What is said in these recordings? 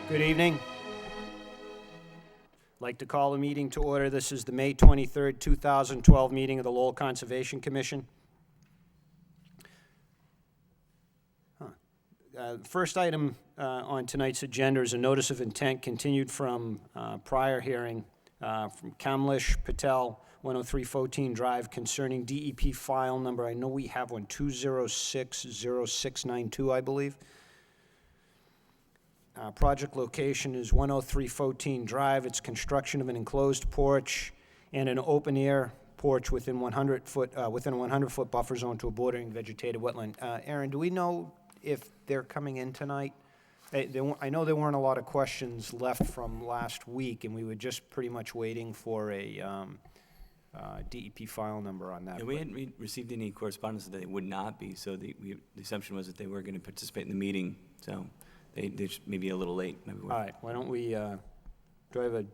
Good evening. I'd like to call the meeting to order. This is the May 23rd, 2012 meeting of the Lowell Conservation Commission. First item on tonight's agenda is a notice of intent continued from prior hearing from Kamlesh Patel, 103 Fotine Drive, concerning DEP file number, I know we have one, 2060692, I believe. Project location is 103 Fotine Drive. It's construction of an enclosed porch and an open-air porch within 100-foot buffer zone to a bordering vegetated wetland. Aaron, do we know if they're coming in tonight? I know there weren't a lot of questions left from last week, and we were just pretty much waiting for a DEP file number on that. Yeah, we hadn't received any correspondence that they would not be, so the assumption was that they were going to participate in the meeting, so they're just maybe a little late. Maybe all right, why don't we, do I have a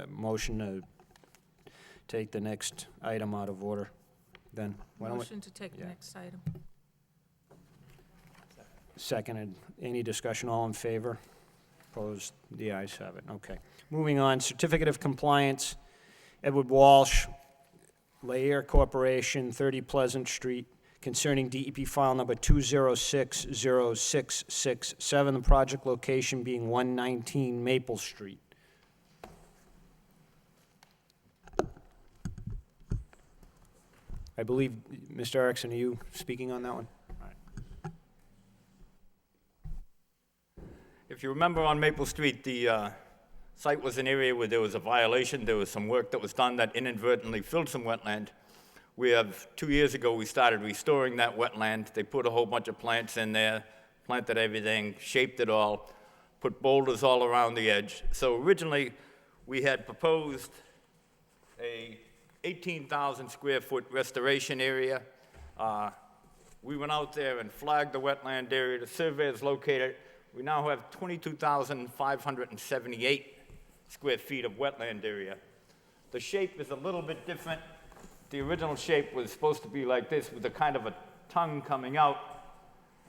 motion to take the next item out of order then? Motion to take the next item. Seconded. Any discussion? All in favor? Opposed? The ayes have it. Okay. Moving on. Certificate of Compliance. Edward Walsh, Lair Corporation, 30 Pleasant Street, concerning DEP file number 2060667, the project location being 119 Maple Street. I believe, Mr. Erickson, are you speaking on that one? If you remember on Maple Street, the site was an area where there was a violation. There was some work that was done that inadvertently filled some wetland. 2 years ago, we started restoring that wetland. They put a whole bunch of plants in there, planted everything, shaped it all, put boulders all around the edge. So originally, we had proposed a 18,000 square foot restoration area. We went out there and flagged the wetland area. The surveyors located it. We now have 22,578 square feet of wetland area. The shape is a little bit different. The original shape was supposed to be like this with a kind of a tongue coming out.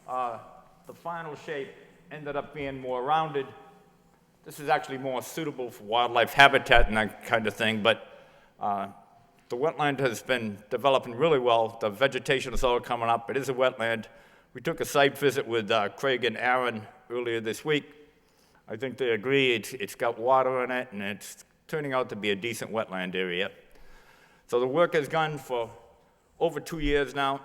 The final shape ended up being more rounded. This is actually more suitable for wildlife habitat and that kind of thing, but the wetland has been developing really well. The vegetation is all coming up. It is a wetland. We took a site visit with Craig and Aaron earlier this week. I think they agree it's got water in it, and it's turning out to be a decent wetland area. So the work has gone for over 2 years now.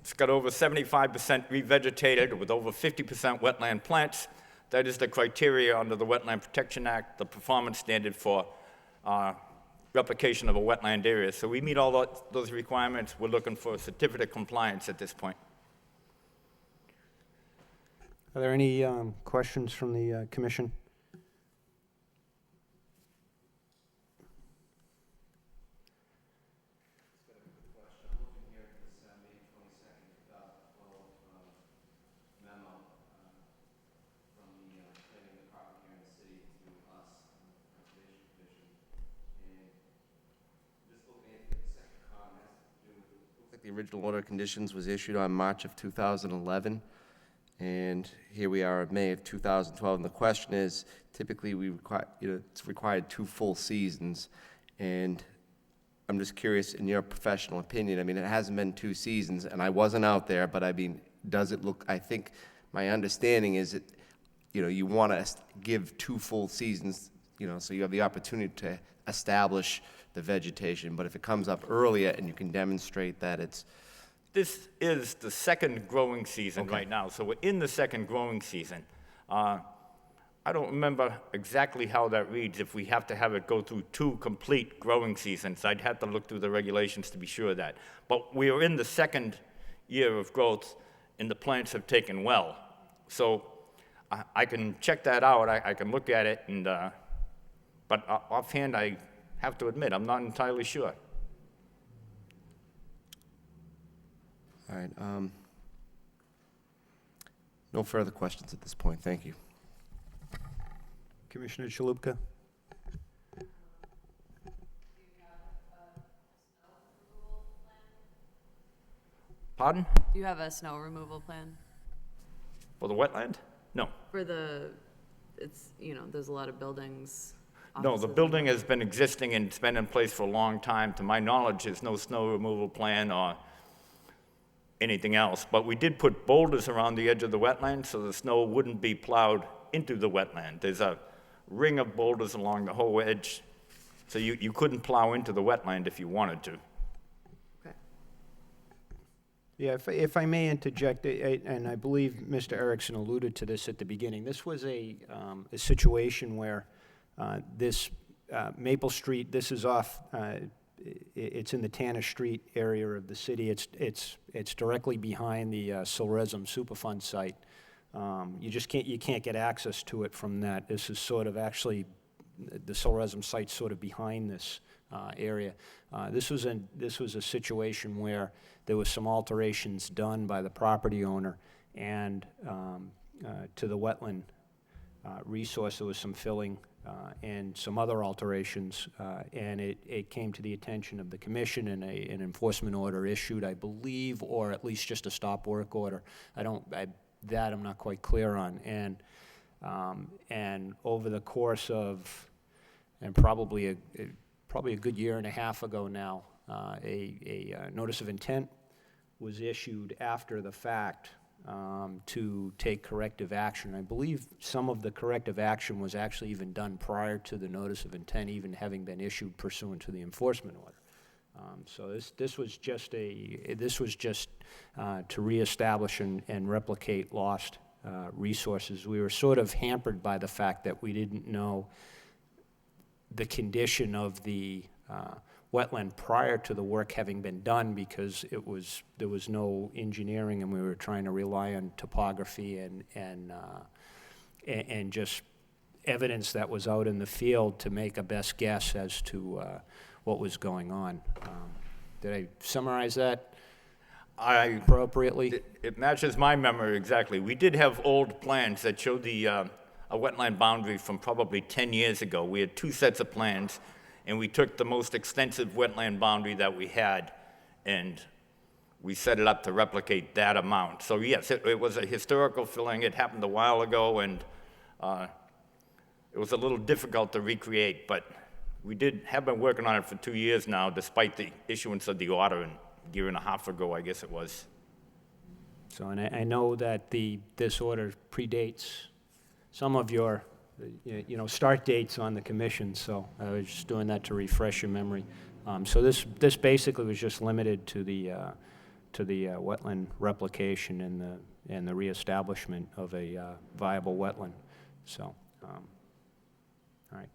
It's got over 75% revegetated with over 50% wetland plants. That is the criteria under the Wetland Protection Act, the performance standard for replication of a wetland area. So we meet all those requirements. We're looking for a certificate of compliance at this point. Are there any questions from the commission? The original order of conditions was issued on March of 2011, and here we are in May of 2012. And the question is, typically we require, it's required 2 full seasons, and I'm just curious, in your professional opinion, I mean, it hasn't been 2 seasons, and I wasn't out there, but I mean, does it look? I think my understanding is that, you want to give 2 full seasons, so you have the opportunity to establish the vegetation, but if it comes up earlier and you can demonstrate that it's... This is the second growing season right now, so we're in the second growing season. I don't remember exactly how that reads, if we have to have it go through 2 complete growing seasons. I'd have to look through the regulations to be sure of that. But we are in the second year of growth, and the plants have taken well. So I can check that out, I can look at it, and but offhand, I have to admit, I'm not entirely sure. All right. No further questions at this point. Thank you. Commissioner Chalupka? Pardon? Do you have a snow removal plan? For the wetland? No. For the, it's, you know, there's a lot of buildings. No, the offices. building has been existing and it's been in place for a long time. To my knowledge, there's no snow removal plan or anything else. But we did put boulders around the edge of the wetland so the snow wouldn't be plowed into the wetland. There's a ring of boulders along the whole edge, so you couldn't plow into the wetland if you wanted to. Okay. Yeah, if I may interject, and I believe Mr. Erickson alluded to this at the beginning, this was a situation where this Maple Street, this is off, it's in the Tanner Street area of the city. It's directly behind the Silresum Superfund site. You can't get access to it from that. This is sort of actually, the Silresum site's sort of behind this area. This was a situation where there was some alterations done by the property owner and to the wetland resource. There was some filling and some other alterations, and it came to the attention of the commission, and an enforcement order issued, I believe, or at least just a stop work order. That I'm not quite clear on. And over the course of, and probably a good year and a half ago now, a notice of intent was issued after the fact to take corrective action. I believe some of the corrective action was actually even done prior to the notice of intent even having been issued pursuant to the enforcement order. So this was just to reestablish and replicate lost resources. We were sort of hampered by the fact that we didn't know the condition of the wetland prior to the work having been done, because there was no engineering, and we were trying to rely on topography and just evidence that was out in the field to make a best guess as to what was going on. Did I summarize that appropriately? It matches my memory exactly. We did have old plans that showed a wetland boundary from probably 10 years ago. We had two sets of plans, and we took the most extensive wetland boundary that we had, and we set it up to replicate that amount. So yes, it was a historical filling. It happened a while ago, and it was a little difficult to recreate, but we have been working on it for 2 years now, despite the issuance of the order a year and a half ago, I guess it was. So, and I know that this order predates some of your, start dates on the commission, so I was just doing that to refresh your memory. So this basically was just limited to the wetland replication and the reestablishment of a viable wetland. So, all right.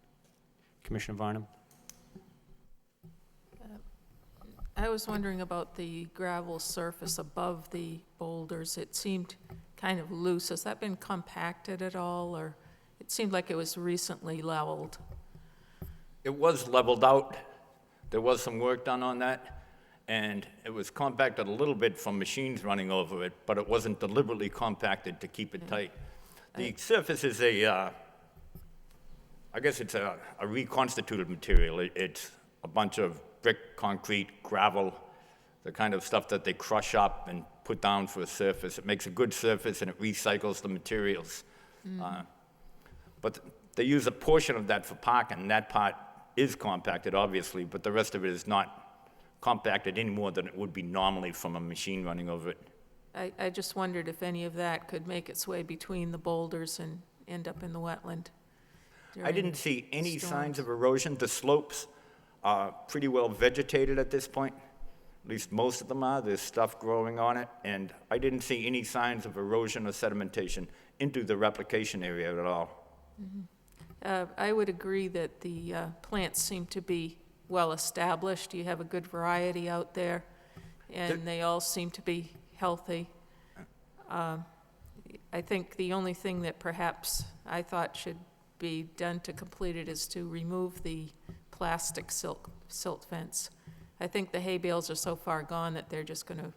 Commissioner Varnum? I was wondering about the gravel surface above the boulders. It seemed kind of loose. Has that been compacted at all, or it seemed like it was recently leveled? It was leveled out. There was some work done on that, and it was compacted a little bit from machines running over it, but it wasn't deliberately compacted to keep it tight. The surface is I guess it's a reconstituted material. It's a bunch of brick, concrete, gravel, the kind of stuff that they crush up and put down for a surface. It makes a good surface, and it recycles the materials. But they use a portion of that for parking. That part is compacted, obviously, but the rest of it is not compacted any more than it would be normally from a machine running over it. I just wondered if any of that could make its way between the boulders and end up in the wetland. I didn't see any signs of erosion. The slopes are pretty well vegetated at this point. At least most of them are. There's stuff growing on it, and I didn't see any signs of erosion or sedimentation into the replication area at all. I would agree that the plants seem to be well-established. You have a good variety out there, and they all seem to be healthy. I think the only thing that perhaps I thought should be done to complete it is to remove the plastic silt fence. I think the hay bales are so far gone that they're just going to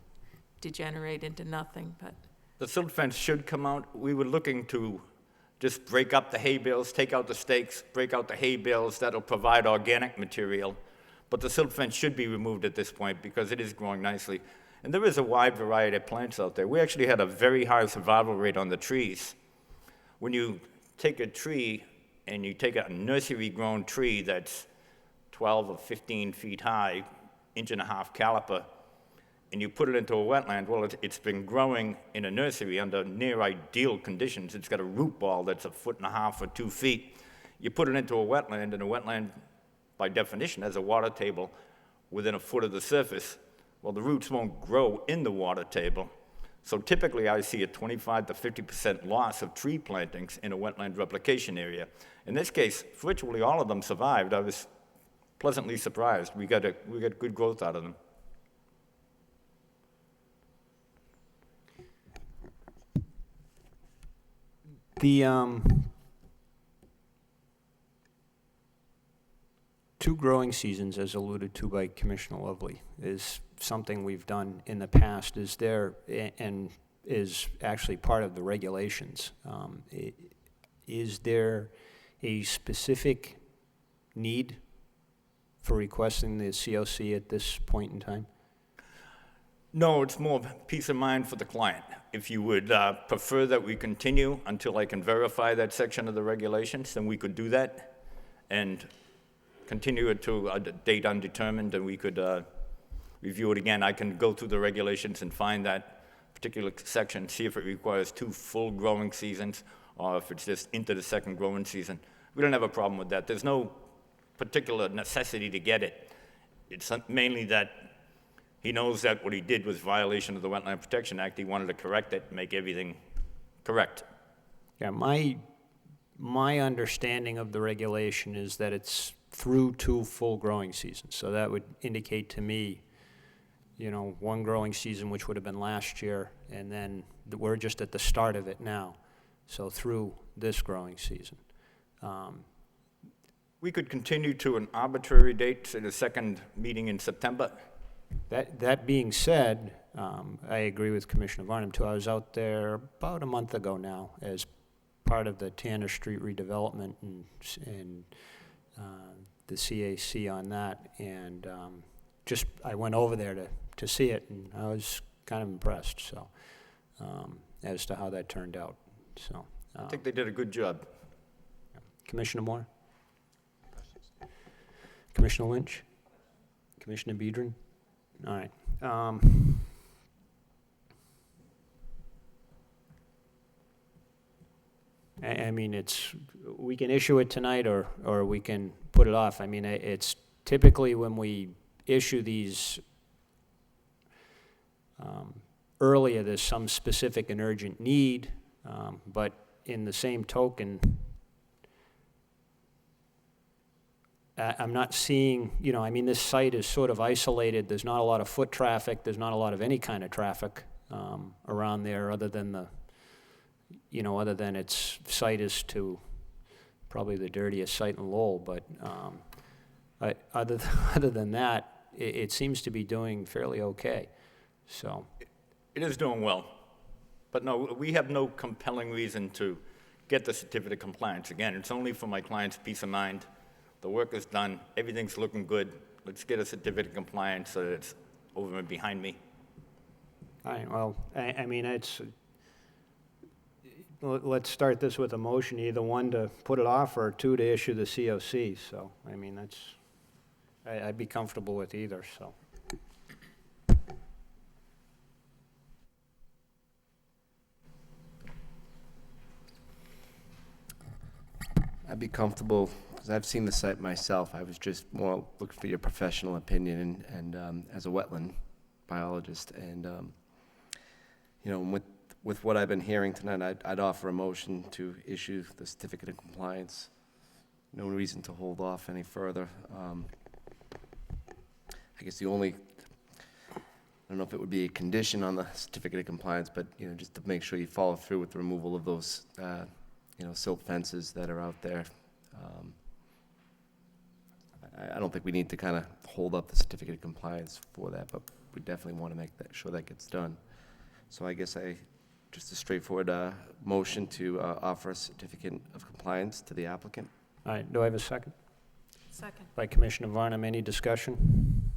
degenerate into nothing, but. The silt fence should come out. We were looking to just break up the hay bales, take out the stakes, break out the hay bales. That'll provide organic material. But the silt fence should be removed at this point because it is growing nicely. And there is a wide variety of plants out there. We actually had a very high survival rate on the trees. When you take a tree and you take a nursery-grown tree that's 12 or 15 feet high, inch-and-a-half caliper, and you put it into a wetland, well, it's been growing in a nursery under near ideal conditions. It's got a root ball that's 1.5 or 2 feet. You put it into a wetland, and a wetland, by definition, has a water table within a foot of the surface. Well, the roots won't grow in the water table. So typically, I see a 25 to 50% loss of tree plantings in a wetland replication area. In this case, virtually all of them survived. I was pleasantly surprised. We got good growth out of them. The two growing seasons, as alluded to by Commissioner Lovely, is something we've done in the past. Is there, and is actually part of the regulations. Is there a specific need for requesting the COC at this point in time? No, it's more peace of mind for the client. If you would prefer that we continue until I can verify that section of the regulations, then we could do that and continue it to a date undetermined, and we could review it again. I can go through the regulations and find that particular section, see if it requires 2 full growing seasons or if it's just into the second growing season. We don't have a problem with that. There's no particular necessity to get it. It's mainly that he knows that what he did was violation of the Wetland Protection Act. He wanted to correct it, make everything correct. Yeah, my understanding of the regulation is that it's through 2 full growing seasons. So that would indicate to me, 1 growing season, which would have been last year, and then we're just at the start of it now. So through this growing season. We could continue to an arbitrary date in the second meeting in September. That being said, I agree with Commissioner Varnum too. I was out there about a month ago now as part of the Tanner Street redevelopment and the CAC on that, and I went over there to see it, and I was kind of impressed. So as to how that turned out. So I think they did a good job. Commissioner Moore, Commissioner Lynch, Commissioner Bedrin. All right. I mean, we can issue it tonight or we can put it off. I mean, it's typically when we issue these earlier, there's some specific and urgent need, but in the same token, I'm not seeing, I mean, this site is sort of isolated. There's not a lot of foot traffic. There's not a lot of any kind of traffic around there other than its site is to probably the dirtiest site in Lowell. But other than that, it seems to be doing fairly okay. So It is doing well. But no, we have no compelling reason to get the certificate of compliance. Again, it's only for my client's peace of mind. The work is done, everything's looking good. Let's get a certificate of compliance so that it's over and behind me. all right, well, I mean, let's start this with a motion, either 1 to put it off or 2 to issue the COC. So, I mean, I'd be comfortable with either, so. I'd be comfortable, because I've seen the site myself. I was just more looking for your professional opinion and as a wetland biologist. And, with what I've been hearing tonight, I'd offer a motion to issue the certificate of compliance. No reason to hold off any further. I guess the only, I don't know if it would be a condition on the certificate of compliance, but, just to make sure you follow through with the removal of those, silt fences that are out there. I don't think we need to kind of hold up the certificate of compliance for that, but we definitely want to make sure that gets done. So I guess just a straightforward motion to offer a certificate of compliance to the applicant. All right, do I have a second? Second. By Commissioner Varnum, any discussion?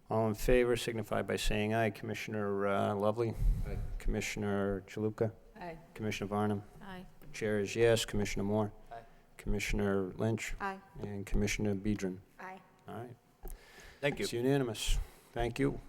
All in favor signify by saying aye. Commissioner Lovely? Aye. Commissioner Chaluka? Aye. Commissioner Varnum? Aye. Chair is yes. Commissioner Moore? Aye. Commissioner Lynch? Aye. And Commissioner Bedrin? Aye. All right. Thank you. It's unanimous. Thank you.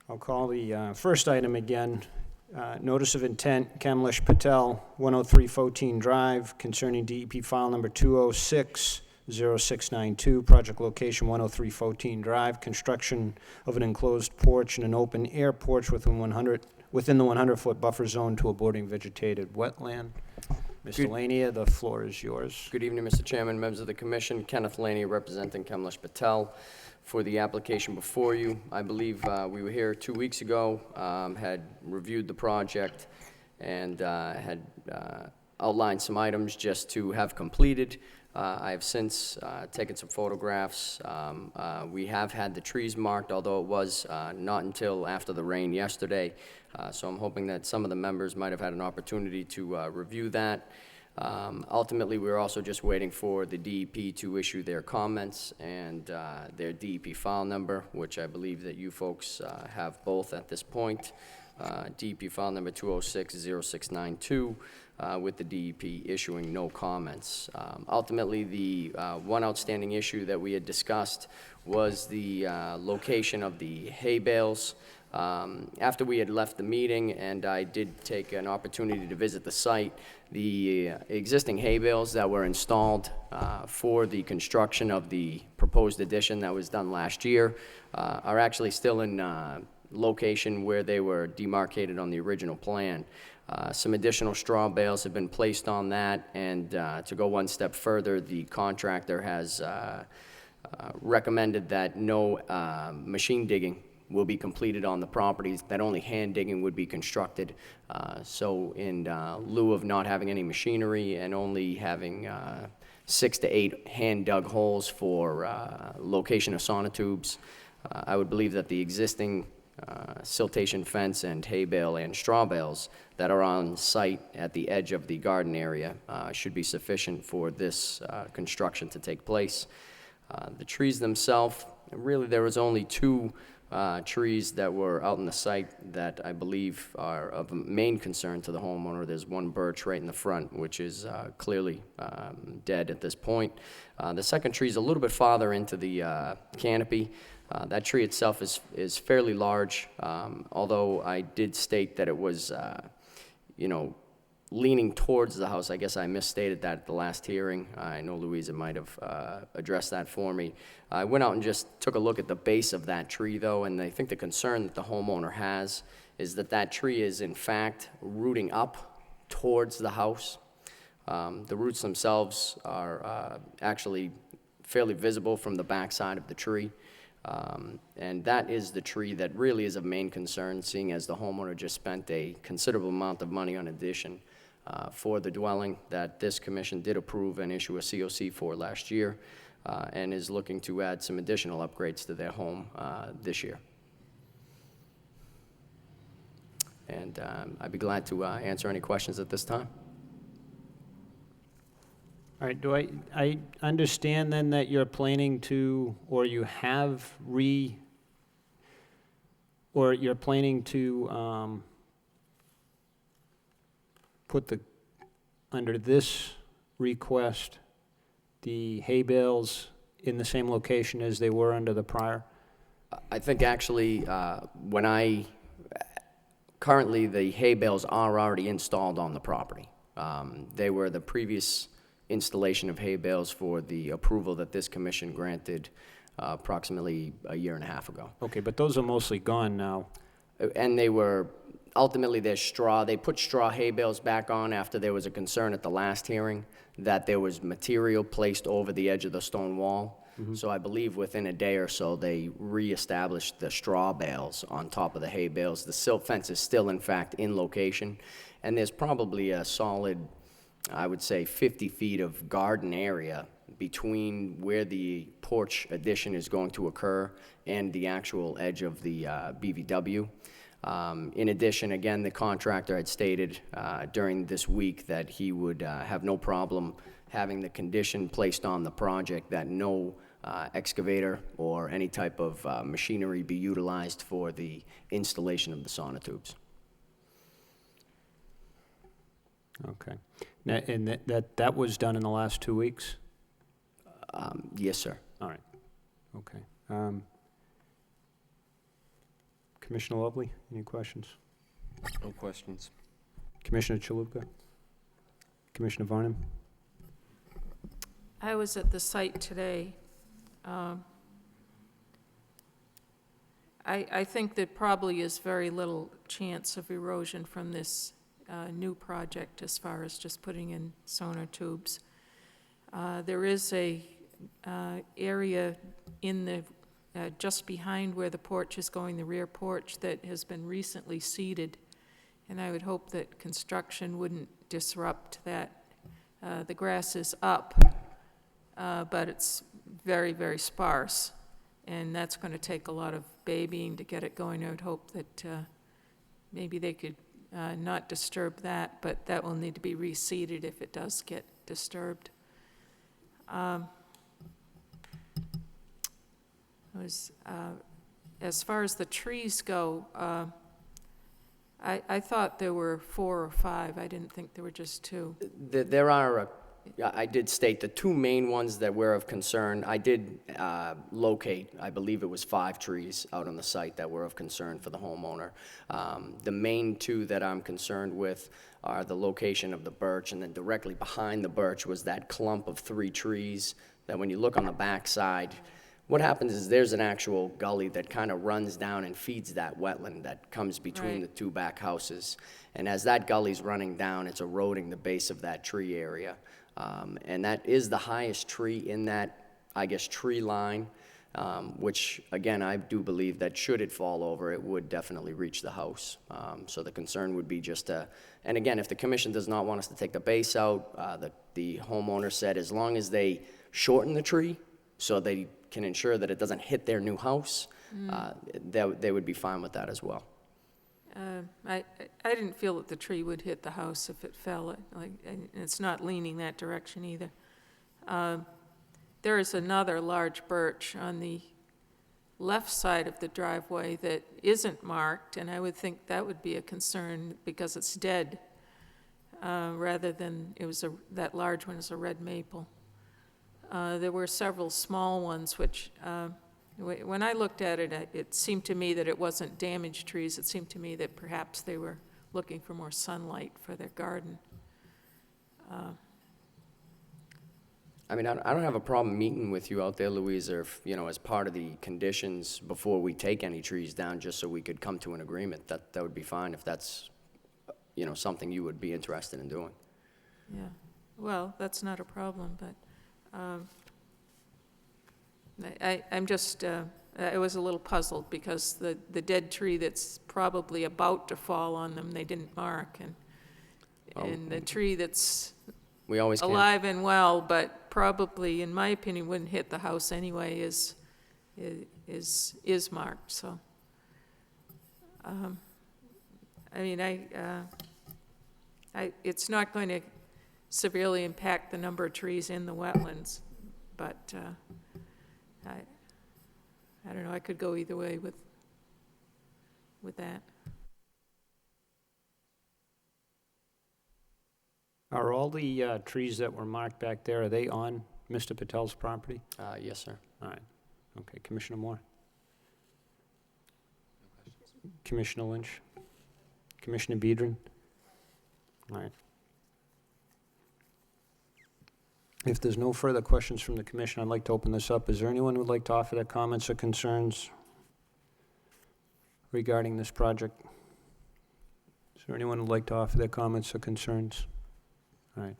I'll call the first item again. Notice of intent, Kamlesh Patel, 103 Fotine Drive, concerning DEP file number 2060692, project location 103 Fotine Drive, construction of an enclosed porch and an open-air porch within the 100-foot buffer zone to a bordering vegetated wetland. Mr. Good- Lania, the floor is yours. Good evening, Mr. Chairman, members of the commission. Kenneth Laney, representing Kamlesh Patel for the application before you. I believe we were here 2 weeks ago, had reviewed the project, and had outlined some items just to have completed. I have since taken some photographs. We have had the trees marked, although it was not until after the rain yesterday. So I'm hoping that some of the members might have had an opportunity to review that. Ultimately, we're also just waiting for the DEP to issue their comments and their DEP file number, which I believe that you folks have both at this point. DEP file number 2060692, with the DEP issuing no comments. Ultimately, the one outstanding issue that we had discussed was the location of the hay bales. After we had left the meeting and I did take an opportunity to visit the site, the existing hay bales that were installed for the construction of the proposed addition that was done last year are actually still in location where they were demarcated on the original plan. Some additional straw bales have been placed on that, and to go one step further, the contractor has recommended that no machine digging will be completed on the properties, that only hand digging would be constructed. So in lieu of not having any machinery and only having 6 to 8 hand dug holes for location of sonotubes, I would believe that the existing siltation fence and hay bale and straw bales that are on site at the edge of the garden area should be sufficient for this construction to take place. The trees themselves, really there was only 2 trees that were out in the site that I believe are of main concern to the homeowner. There's one birch right in the front, which is clearly dead at this point. The second tree is a little bit farther into the canopy. That tree itself is fairly large, although I did state that it was, leaning towards the house. I guess I misstated that at the last hearing. I know Louisa might have addressed that for me. I went out and just took a look at the base of that tree, though, and I think the concern that the homeowner has is that that tree is, in fact, rooting up towards the house. The roots themselves are actually fairly visible from the backside of the tree. And that is the tree that really is of main concern, seeing as the homeowner just spent a considerable amount of money on addition for the dwelling that this commission did approve and issue a COC for last year, and is looking to add some additional upgrades to their home this year. And I'd be glad to answer any questions at this time. All right, do I understand then that you're planning to, or you have or you're planning to put under this request, the hay bales in the same location as they were under the prior? I think actually, currently the hay bales are already installed on the property. They were the previous installation of hay bales for the approval that this commission granted approximately a year and a half ago. Okay, but those are mostly gone now. And they were, ultimately they're straw. They put straw hay bales back on after there was a concern at the last hearing that there was material placed over the edge of the stone wall. Mm-hmm. So I believe within a day or so, they reestablished the straw bales on top of the hay bales. The silt fence is still, in fact, in location. And there's probably a solid I would say 50 feet of garden area between where the porch addition is going to occur and the actual edge of the BVW. In addition, again, the contractor had stated during this week that he would have no problem having the condition placed on the project that no excavator or any type of machinery be utilized for the installation of the sonotubes. Okay. Now, and that was done in the last 2 weeks? Yes, sir. All right. Okay. Commissioner Lovely, any questions? No questions. Commissioner Chalupa? Commissioner Varnum? I was at the site today. I think there probably is very little chance of erosion from this new project as far as just putting in sonotubes. There is a area in the, just behind where the porch is going, the rear porch, that has been recently seeded, and I would hope that construction wouldn't disrupt that. The grass is up, but it's very, very sparse, and that's going to take a lot of babying to get it going. I would hope that maybe they could not disturb that, but that will need to be reseeded if it does get disturbed. As far as the trees go, I thought there were 4 or 5. I didn't think there were just 2. There are, I did state the 2 main ones that were of concern. I did locate, I believe it was 5 trees out on the site that were of concern for the homeowner. The main 2 that I'm concerned with are the location of the birch, and then directly behind the birch was that clump of 3 trees that when you look on the back side, what happens is there's an actual gully that kind of runs down and feeds that wetland that comes between the 2 back houses. And as that gully's running down, it's eroding the base of that tree area. And that is the highest tree in that, I guess, tree line, which, again, I do believe that should it fall over, it would definitely reach the house. So the concern would be just to, and again, if the commission does not want us to take the base out, the homeowner said as long as they shorten the tree so they can ensure that it doesn't hit their new house, they would be fine with that as well. I didn't feel that the tree would hit the house if it fell, and it's not leaning that direction either. There is another large birch on the left side of the driveway that isn't marked, and I would think that would be a concern because it's dead, rather than that large one is a red maple. There were several small ones which, when I looked at it, it seemed to me that it wasn't damaged trees. It seemed to me that perhaps they were looking for more sunlight for their garden. I mean, I don't have a problem meeting with you out there, Louise, or if, as part of the conditions before we take any trees down, just so we could come to an agreement. That would be fine if that's, something you would be interested in doing. Yeah, well, that's not a problem, but I'm just, I was a little puzzled because the dead tree that's probably about to fall on them, they didn't mark, and the tree that's We always can. alive and well, but probably, in my opinion, wouldn't hit the house anyway, is marked, so. I mean, it's not going to severely impact the number of trees in the wetlands, but I don't know, I could go either way with that. Are all the trees that were marked back there, are they on Mr. Patel's property? Yes, sir. All right. Okay, Commissioner Moore? Commissioner Lynch? Commissioner Biedron? All right. If there's no further questions from the commission, I'd like to open this up. Is there anyone who would like to offer their comments or concerns regarding this project? Is there anyone who would like to offer their comments or concerns? All right.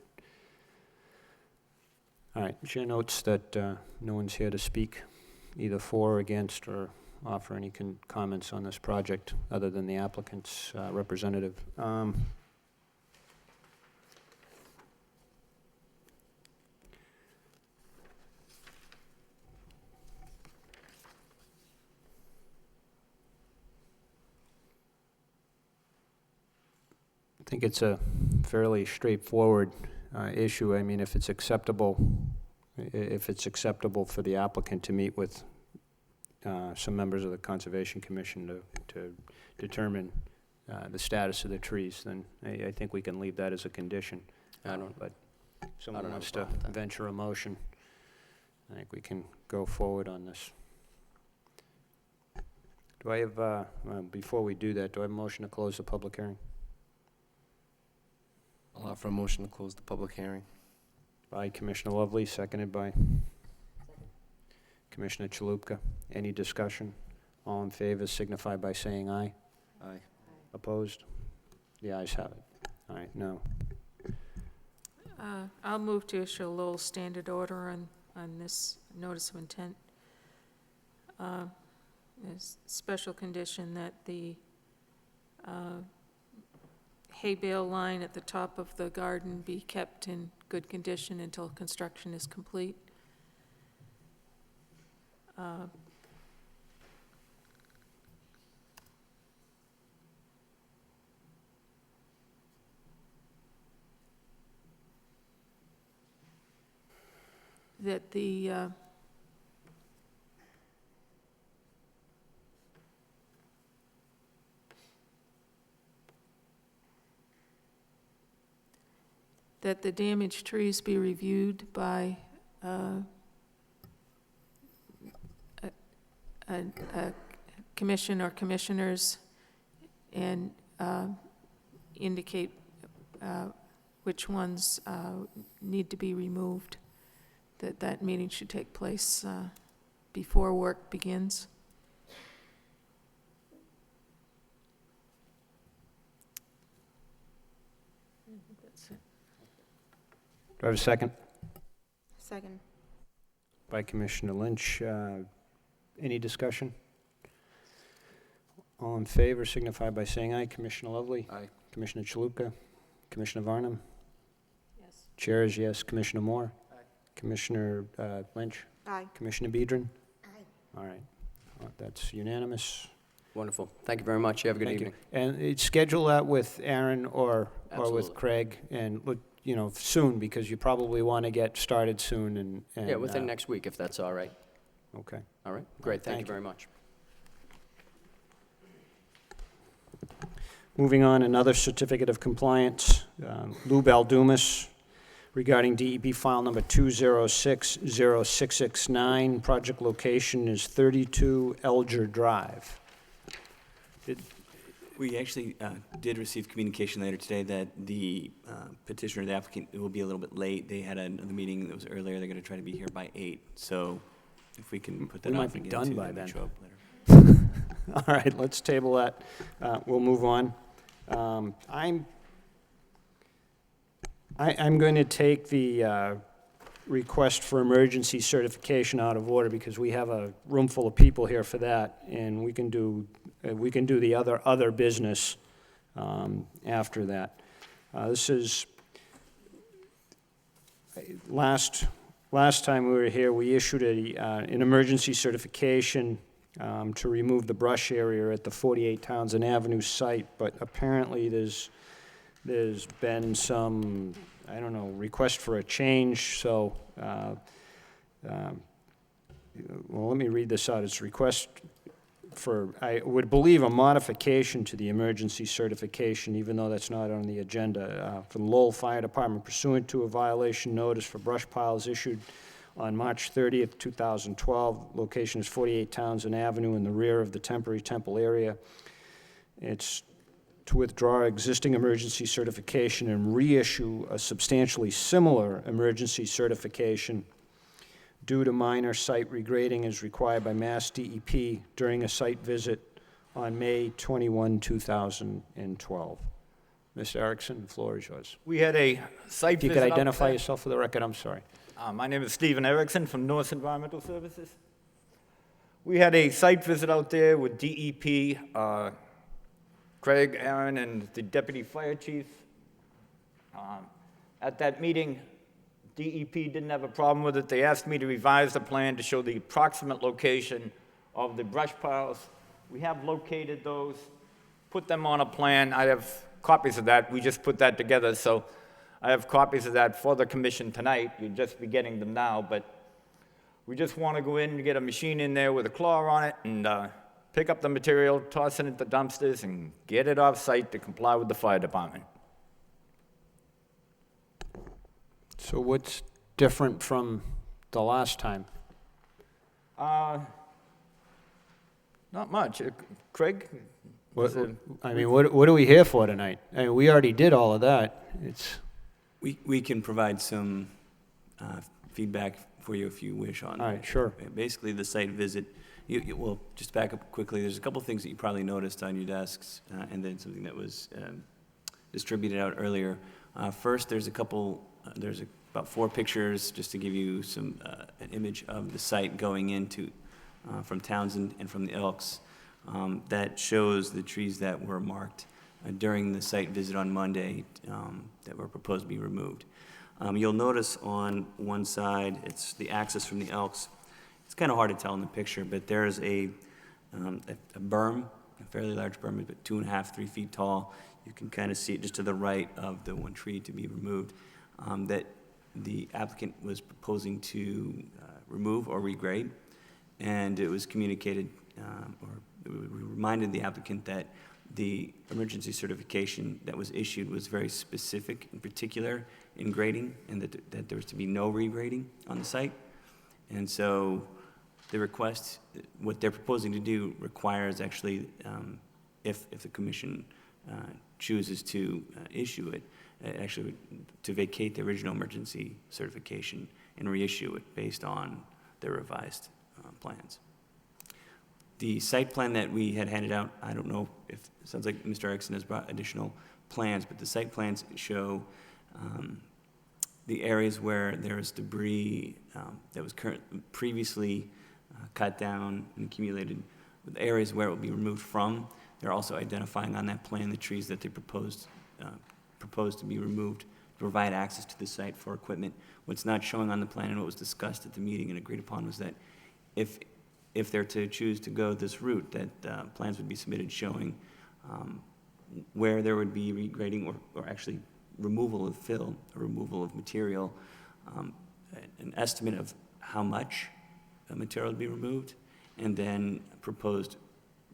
All right, Chair notes that no one's here to speak either for or against or offer any comments on this project other than the applicant's representative. think it's a fairly straightforward issue. I mean, if it's acceptable for the applicant to meet with some members of the Conservation Commission to determine the status of the trees, then I think we can leave that as a condition. But if someone have a wants to problem with that. venture a motion, I think we can go forward on this. Do I have, before we do that, do I have a motion to close the public hearing? I'll offer a motion to close the public hearing. By Commissioner Lovely, seconded by Commissioner Chalupka. Any discussion? All in favor signify by saying aye. Aye. Opposed? The ayes have it. All right, no. I'll move to issue a Lowell standard order on this notice of intent. There's special condition that the hay bale line at the top of the garden be kept in good condition until construction is complete. That the that the damaged trees be reviewed by a commission or commissioners and indicate which ones need to be removed, that meeting should take place before work begins. That's it. Do I have a second? Second. By Commissioner Lynch. Any discussion? All in favor signify by saying aye. Commissioner Lovely? Aye. Commissioner Chalupka? Commissioner Varnum? Yes. Chair is yes. Commissioner Moore? Aye. Commissioner Lynch? Aye. Commissioner Bedrin? Aye. All right. That's unanimous. Wonderful. Thank you very much. You have a good Thank you. evening. And schedule that with Aaron or with Absolutely. Craig, and look, soon, because you probably want to get started soon and Yeah, within next week, if that's all right. Okay. All right, great, thank Thank you you. very much. Moving on, another certificate of compliance, Lou Baldumas, regarding DEP file number 2060669. Project location is 32 Elger Drive. We actually did receive communication later today that the petitioner, the applicant, will be a little bit late. They had another meeting that was earlier. They're going to try to be here by 8. So if we can put that We off might be again, done too, by they may then. show up later. All right, let's table that. We'll move on. I'm going to take the request for emergency certification out of order because we have a room full of people here for that, and we can do the other business after that. This is last time we were here, we issued an emergency certification to remove the brush area at the 48 Townsend Avenue site, but apparently there's been some, I don't know, request for a change, so, well, let me read this out. It's request for, I would believe, a modification to the emergency certification, even though that's not on the agenda, for the Lowell Fire Department pursuant to a violation notice for brush piles issued on March 30th, 2012. Location is 48 Townsend Avenue in the rear of the temporary temple area. It's to withdraw existing emergency certification and reissue a substantially similar emergency certification due to minor site regrading as required by Mass DEP during a site visit on May 21, 2012. Mr. Erickson, the floor is yours. We had a site If you visit could out identify there. yourself for the record, I'm sorry. My name is Stephen Erickson from North Environmental Services. We had a site visit out there with DEP, Craig, Aaron, and the deputy fire chief. At that meeting, DEP didn't have a problem with it. They asked me to revise the plan to show the approximate location of the brush piles. We have located those, put them on a plan. I have copies of that. We just put that together, so I have copies of that for the commission tonight. You'll just be getting them now, but we just want to go in and get a machine in there with a claw on it and pick up the material, toss it into dumpsters, and get it off-site to comply with the fire department. So what's different from the last time? Not much. Craig? What, is it- I mean, what are we here for tonight? I mean, we already did all of that. It's, We can provide some feedback for you if you wish on. all right, sure. Basically, the site visit, well, just back up quickly, there's a couple things that you probably noticed on your desks, and then something that was distributed out earlier. First, there's about 4 pictures, just to give you an image of the site going into, from Townsend and from the Elks, that shows the trees that were marked during the site visit on Monday that were proposed to be removed. You'll notice on one side, it's the access from the Elks. It's kind of hard to tell in the picture, but there's a berm, a fairly large berm, about 2.5, 3 feet tall. You can kind of see it just to the right of the one tree to be removed, that the applicant was proposing to remove or regrade. And it was communicated, or we reminded the applicant that the emergency certification that was issued was very specific in particular in grading, and that there was to be no regrading on the site. And so the request, what they're proposing to do requires actually, if the commission chooses to issue it, actually to vacate the original emergency certification and reissue it based on the revised plans. The site plan that we had handed out, I don't know if, it sounds like Mr. Erickson has brought additional plans, but the site plans show the areas where there is debris that was previously cut down and accumulated, the areas where it will be removed from. They're also identifying on that plan the trees that they proposed to be removed to provide access to the site for equipment. What's not showing on the plan and what was discussed at the meeting and agreed upon was that if they're to choose to go this route, that plans would be submitted showing where there would be regrading or actually removal of fill, or removal of material, an estimate of how much material would be removed, and then proposed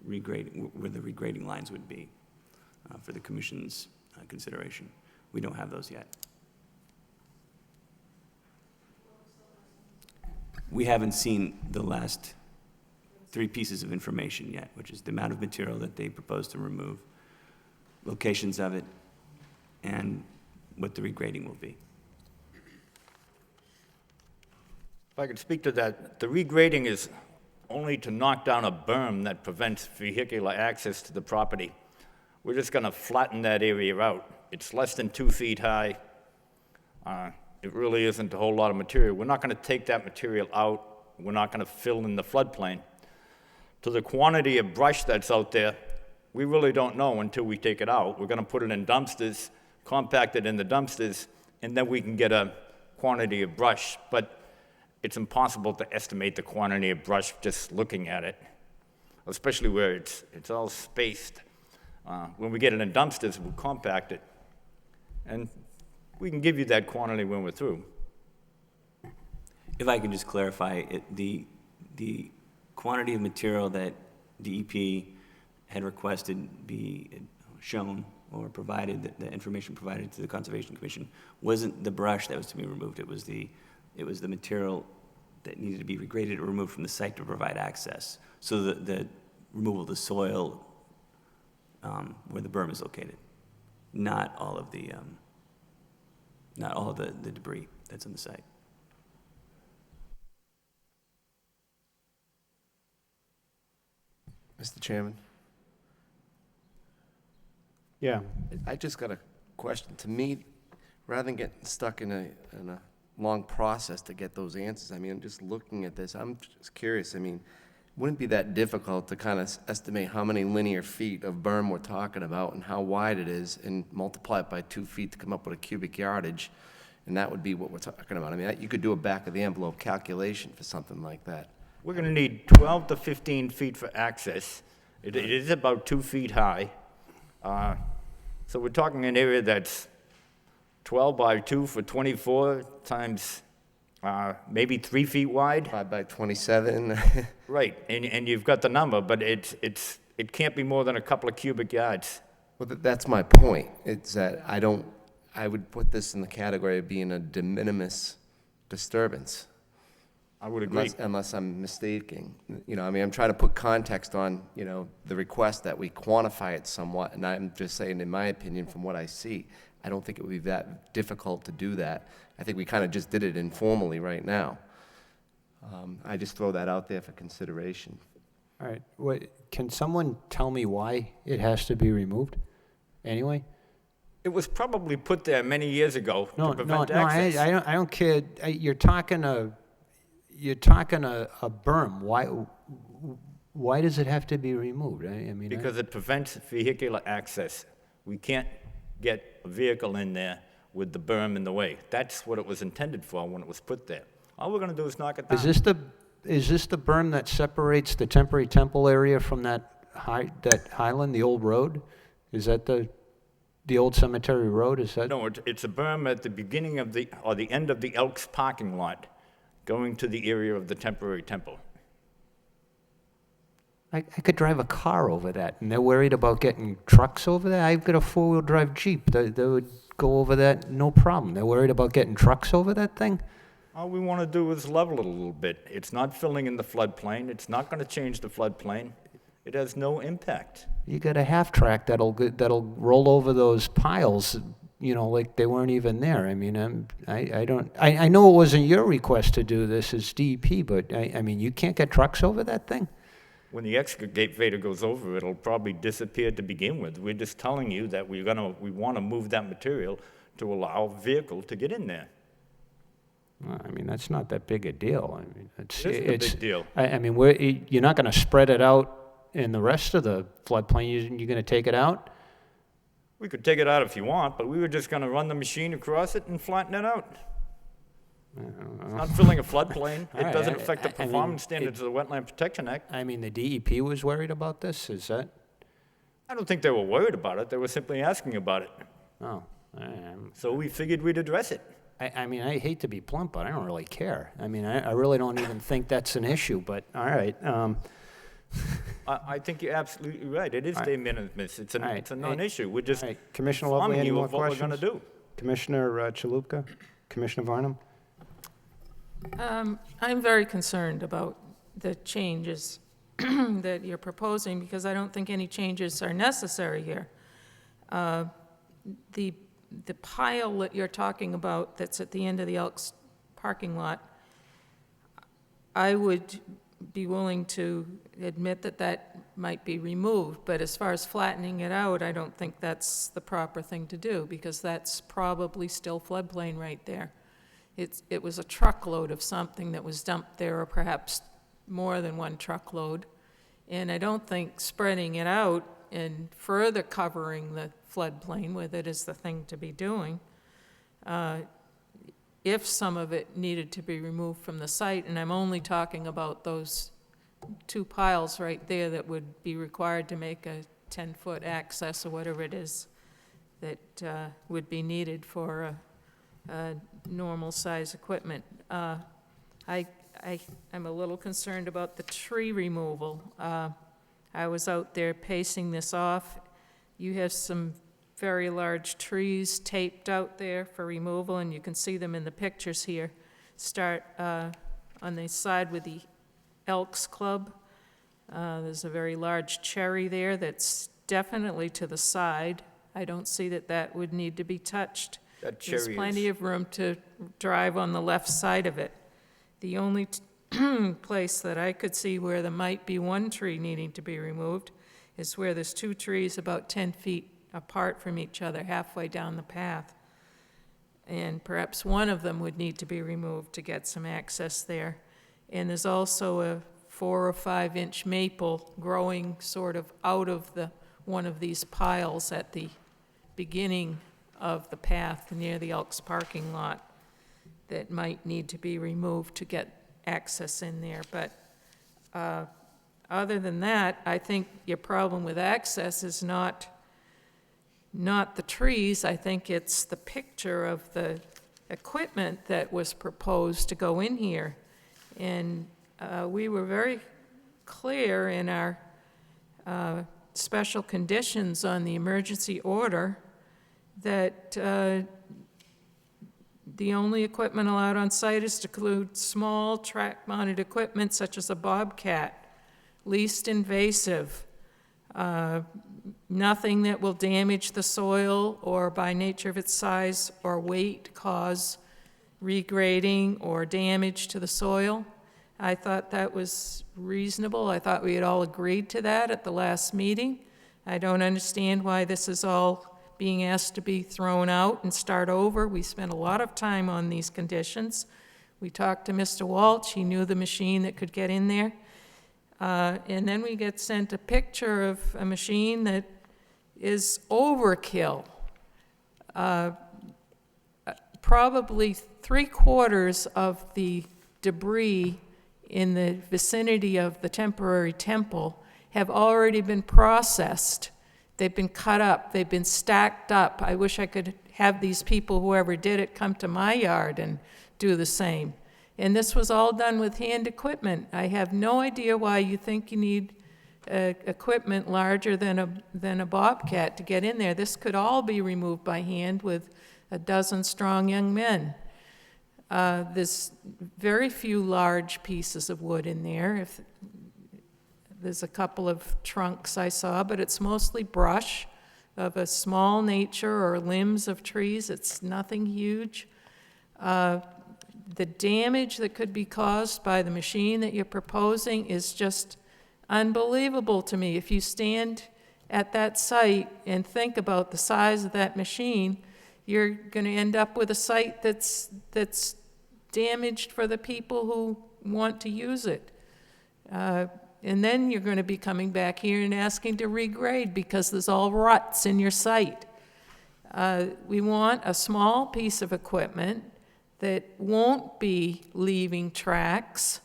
regrading, where the regrading lines would be for the commission's consideration. We don't have those yet. We haven't seen the last 3 pieces of information yet, which is the amount of material that they propose to remove, locations of it, and what the regrading will be. If I could speak to that, the regrading is only to knock down a berm that prevents vehicular access to the property. We're just going to flatten that area out. It's less than 2 feet high. It really isn't a whole lot of material. We're not going to take that material out. We're not going to fill in the floodplain. To the quantity of brush that's out there, we really don't know until we take it out. We're going to put it in dumpsters, compact it in the dumpsters, and then we can get a quantity of brush. But it's impossible to estimate the quantity of brush just looking at it, especially where it's all spaced. When we get it in dumpsters, we'll compact it, and we can give you that quantity when we're through. If I can just clarify, the quantity of material that DEP had requested be shown or provided, the information provided to the Conservation Commission, wasn't the brush that was to be removed. It was the material that needed to be regraded or removed from the site to provide access. So the removal of the soil where the berm is located, not all of the debris that's on the site. Mr. Chairman, Yeah. I just got a question. To me, rather than getting stuck in a long process to get those answers, I mean, I'm just looking at this, I'm just curious, I mean, wouldn't it be that difficult to kind of estimate how many linear feet of berm we're talking about and how wide it is, and multiply it by 2 feet to come up with a cubic yardage, and that would be what we're talking about? I mean, you could do a back-of-the-envelope calculation for something like that. We're going to need 12 to 15 feet for access. It is about 2 feet high. So we're talking an area that's 12 by 2 for 24 times maybe 3 feet wide. 5 by 27. Right, and you've got the number, but it can't be more than a couple of cubic yards. Well, that's my point. It's that I would put this in the category of being a de minimis disturbance. I would agree. Unless I'm mistaken. You know, I mean, I'm trying to put context on, you know, the request that we quantify it somewhat, and I'm just saying, in my opinion, from what I see, I don't think it would be that difficult to do that. I think we kind of just did it informally right now. I just throw that out there for consideration. All right, can someone tell me why it has to be removed anyway? It was probably put there many years ago to No, prevent access. I don't care. You're talking a berm. Why does it have to be removed? I mean, Because it prevents vehicular access. We can't get a vehicle in there with the berm in the way. That's what it was intended for when it was put there. All we're gonna do is knock it down. is this the berm that separates the temporary temple area from that highland, the old road? Is that the old cemetery road? Is that? No, it's a berm at the beginning of the end of the Elks parking lot, going to the area of the temporary temple. I could drive a car over that, and they're worried about getting trucks over there. I've got a four-wheel drive Jeep. They would go over that, no problem. They're worried about getting trucks over that thing? All we want to do is level it a little bit. It's not filling in the floodplain. It's not going to change the floodplain. It has no impact. You got a half-track that'll roll over those piles, you know, like they weren't even there. I mean, I know it wasn't your request to do this as DEP, but I mean, you can't get trucks over that thing? When the excavator goes over, it'll probably disappear to begin with. We're just telling you that we want to move that material to allow a vehicle to get in there. Well, I mean, that's not that big a deal. I mean, It isn't a big deal. I mean, you're not going to spread it out in the rest of the floodplain. You're going to take it out? We could take it out if you want, but we were just going to run the machine across it and flatten it out. It's not filling a floodplain. All It right, doesn't affect the I mean, performance standards of the Wetland Protection Act. I mean, the DEP was worried about this? Is that? I don't think they were worried about it. They were simply asking about it. Oh, So we figured we'd address it. I mean, I hate to be blunt, but I don't really care. I mean, I really don't even think that's an issue, but all right. I think you're absolutely right. It is de minimis. It's All right. a non-issue. We're just All right, Commissioner Lovely, informing any you more of what we're questions? going to do. Commissioner Chalupka? Commissioner Varnum? I'm very concerned about the changes that you're proposing, because I don't think any changes are necessary here. The pile that you're talking about that's at the end of the Elks parking lot, I would be willing to admit that that might be removed, but as far as flattening it out, I don't think that's the proper thing to do, because that's probably still floodplain right there. It was a truckload of something that was dumped there, or perhaps more than one truckload, and I don't think spreading it out and further covering the floodplain with it is the thing to be doing. If some of it needed to be removed from the site, and I'm only talking about those two piles right there that would be required to make a 10-foot access or whatever it is that would be needed for a normal size equipment. I'm a little concerned about the tree removal. I was out there pacing this off. You have some very large trees taped out there for removal, and you can see them in the pictures here. Start on the side with the Elks Club. There's a very large cherry there that's definitely to the side. I don't see that that would need to be touched. That There's cherry plenty is, of room to drive on the left side of it. The only place that I could see where there might be one tree needing to be removed is where there's two trees about 10 feet apart from each other, halfway down the path. And perhaps one of them would need to be removed to get some access there. And there's also a 4 or 5 inch maple growing sort of out of one of these piles at the beginning of the path near the Elks parking lot that might need to be removed to get access in there. But other than that, I think your problem with access is not not the trees. I think it's the picture of the equipment that was proposed to go in here. And we were very clear in our special conditions on the emergency order that the only equipment allowed on site is to include small track-mounted equipment such as a bobcat, least invasive, nothing that will damage the soil or by nature of its size or weight cause regrading or damage to the soil. I thought that was reasonable. I thought we had all agreed to that at the last meeting. I don't understand why this is all being asked to be thrown out and start over. We spent a lot of time on these conditions. We talked to Mr. Walsh. He knew the machine that could get in there. And then we get sent a picture of a machine that is overkill. Probably 3/4 of the debris in the vicinity of the temporary temple have already been processed. They've been cut up, they've been stacked up. I wish I could have these people, whoever did it, come to my yard and do the same. And this was all done with hand equipment. I have no idea why you think you need equipment larger than a bobcat to get in there. This could all be removed by hand with a dozen strong young men. There's very few large pieces of wood in there. There's a couple of trunks I saw, but it's mostly brush of a small nature or limbs of trees. It's nothing huge. The damage that could be caused by the machine that you're proposing is just unbelievable to me. If you stand at that site and think about the size of that machine, you're going to end up with a site that's damaged for the people who want to use it. And then you're going to be coming back here and asking to regrade because there's all ruts in your site. We want a small piece of equipment that won't be leaving tracks,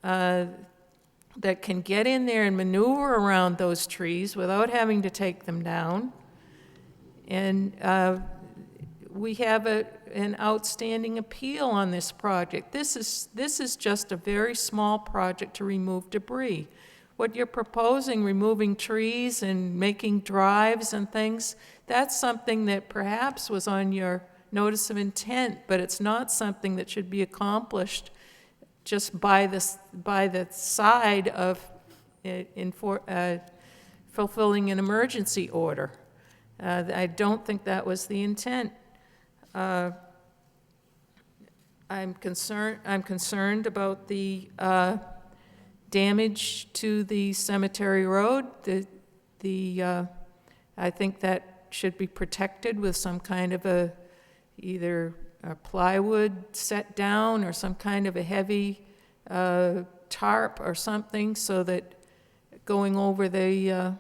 that can get in there and maneuver around those trees without having to take them down. And we have an outstanding appeal on this project. This is just a very small project to remove debris. What you're proposing, removing trees and making drives and things, that's something that perhaps was on your notice of intent, but it's not something that should be accomplished just by the side of fulfilling an emergency order. I don't think that was the intent. I'm concerned about the damage to the cemetery road. I think that should be protected with some kind of either a plywood set down or some kind of a heavy tarp or something, so that going over the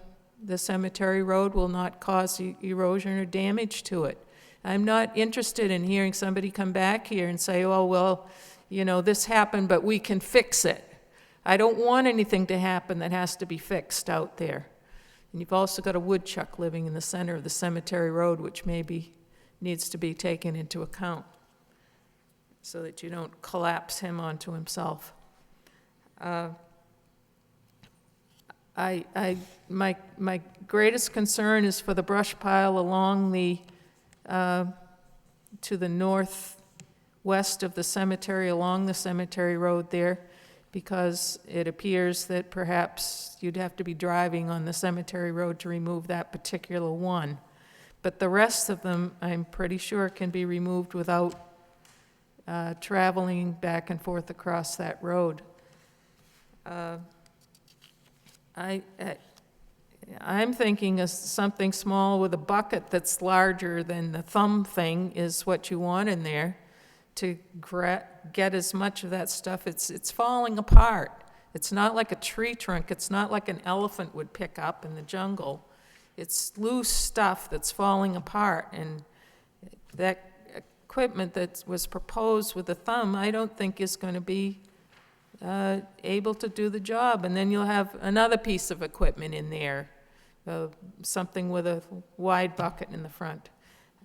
cemetery road will not cause erosion or damage to it. I'm not interested in hearing somebody come back here and say, oh, well, you know, this happened, but we can fix it. I don't want anything to happen that has to be fixed out there. And you've also got a woodchuck living in the center of the cemetery road, which maybe needs to be taken into account so that you don't collapse him onto himself. My greatest concern is for the brush pile along the to the northwest of the cemetery, along the cemetery road there, because it appears that perhaps you'd have to be driving on the cemetery road to remove that particular one. But the rest of them, I'm pretty sure, can be removed without traveling back and forth across that road. I'm thinking of something small with a bucket that's larger than the thumb thing is what you want in there to get as much of that stuff. It's falling apart. It's not like a tree trunk. It's not like an elephant would pick up in the jungle. It's loose stuff that's falling apart, and that equipment that was proposed with the thumb, I don't think is going to be able to do the job. And then you'll have another piece of equipment in there something with a wide bucket in the front.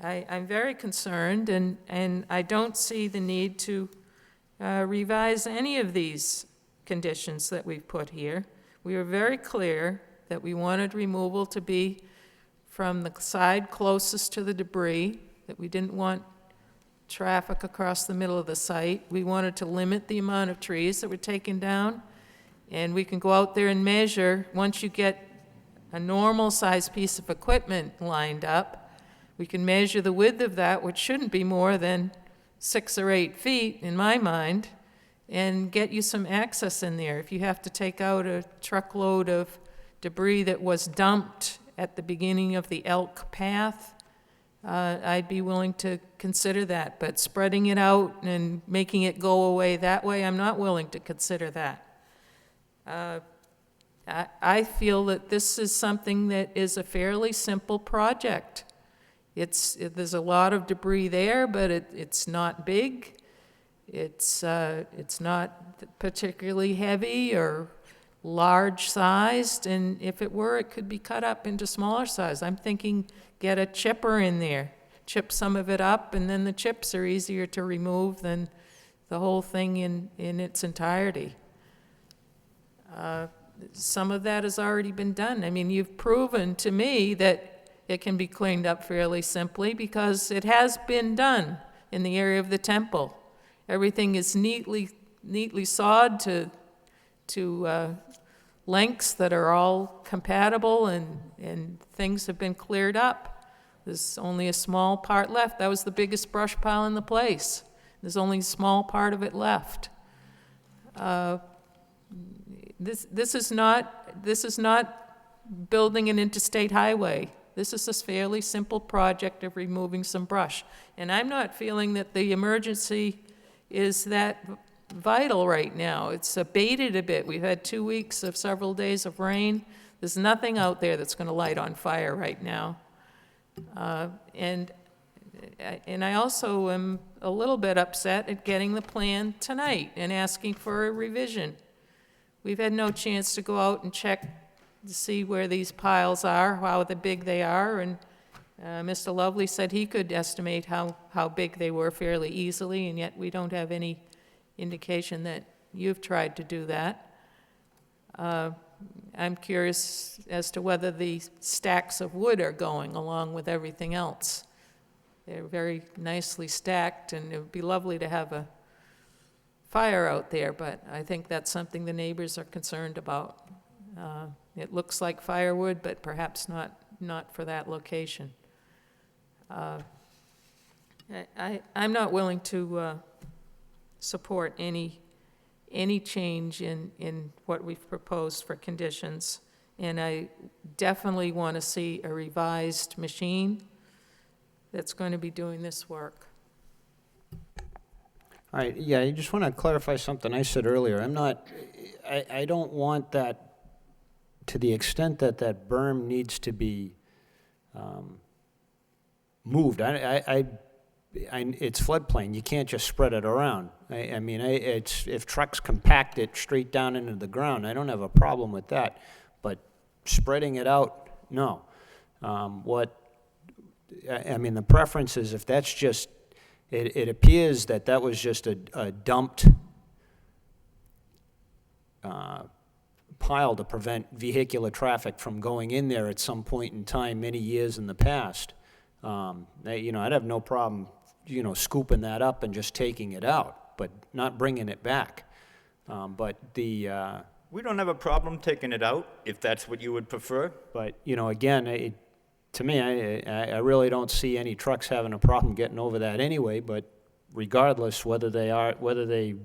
I'm very concerned, and I don't see the need to revise any of these conditions that we've put here. We were very clear that we wanted removal to be from the side closest to the debris, that we didn't want traffic across the middle of the site. We wanted to limit the amount of trees that were taken down, and we can go out there and measure. Once you get a normal-sized piece of equipment lined up, we can measure the width of that, which shouldn't be more than 6 or 8 feet, in my mind, and get you some access in there. If you have to take out a truckload of debris that was dumped at the beginning of the Elk Path, I'd be willing to consider that. But spreading it out and making it go away that way, I'm not willing to consider that. I feel that this is something that is a fairly simple project. There's a lot of debris there, but it's not big. It's not particularly heavy or large-sized, and if it were, it could be cut up into smaller size. I'm thinking get a chipper in there, chip some of it up, and then the chips are easier to remove than the whole thing in its entirety. Some of that has already been done. I mean, you've proven to me that it can be cleaned up fairly simply because it has been done in the area of the temple. Everything is neatly sawed to lengths that are all compatible, and things have been cleared up. There's only a small part left. That was the biggest brush pile in the place. There's only a small part of it left. This is not building an interstate highway. This is a fairly simple project of removing some brush. And I'm not feeling that the emergency is that vital right now. It's abated a bit. We've had 2 weeks of several days of rain. There's nothing out there that's going to light on fire right now. And I also am a little bit upset at getting the plan tonight and asking for a revision. We've had no chance to go out and check to see where these piles are, how big they are, and Mr. Lovely said he could estimate how big they were fairly easily, and yet we don't have any indication that you've tried to do that. I'm curious as to whether the stacks of wood are going along with everything else. They're very nicely stacked, and it would be lovely to have a fire out there, but I think that's something the neighbors are concerned about. It looks like firewood, but perhaps not for that location. I'm not willing to support any change in what we've proposed for conditions, and I definitely want to see a revised machine that's going to be doing this work. All right, yeah, I just want to clarify something I said earlier. I don't want that, to the extent that that berm needs to be moved. It's floodplain, you can't just spread it around. If trucks compact it straight down into the ground, I don't have a problem with that, but spreading it out, no. The preference is if that's just, it appears that was just a dumped pile to prevent vehicular traffic from going in there at some point in time many years in the past. I'd have no problem, scooping that up and just taking it out, but not bringing it back. We don't have a problem taking it out, if that's what you would prefer. But, again, to me, I really don't see any trucks having a problem getting over that anyway, but regardless whether they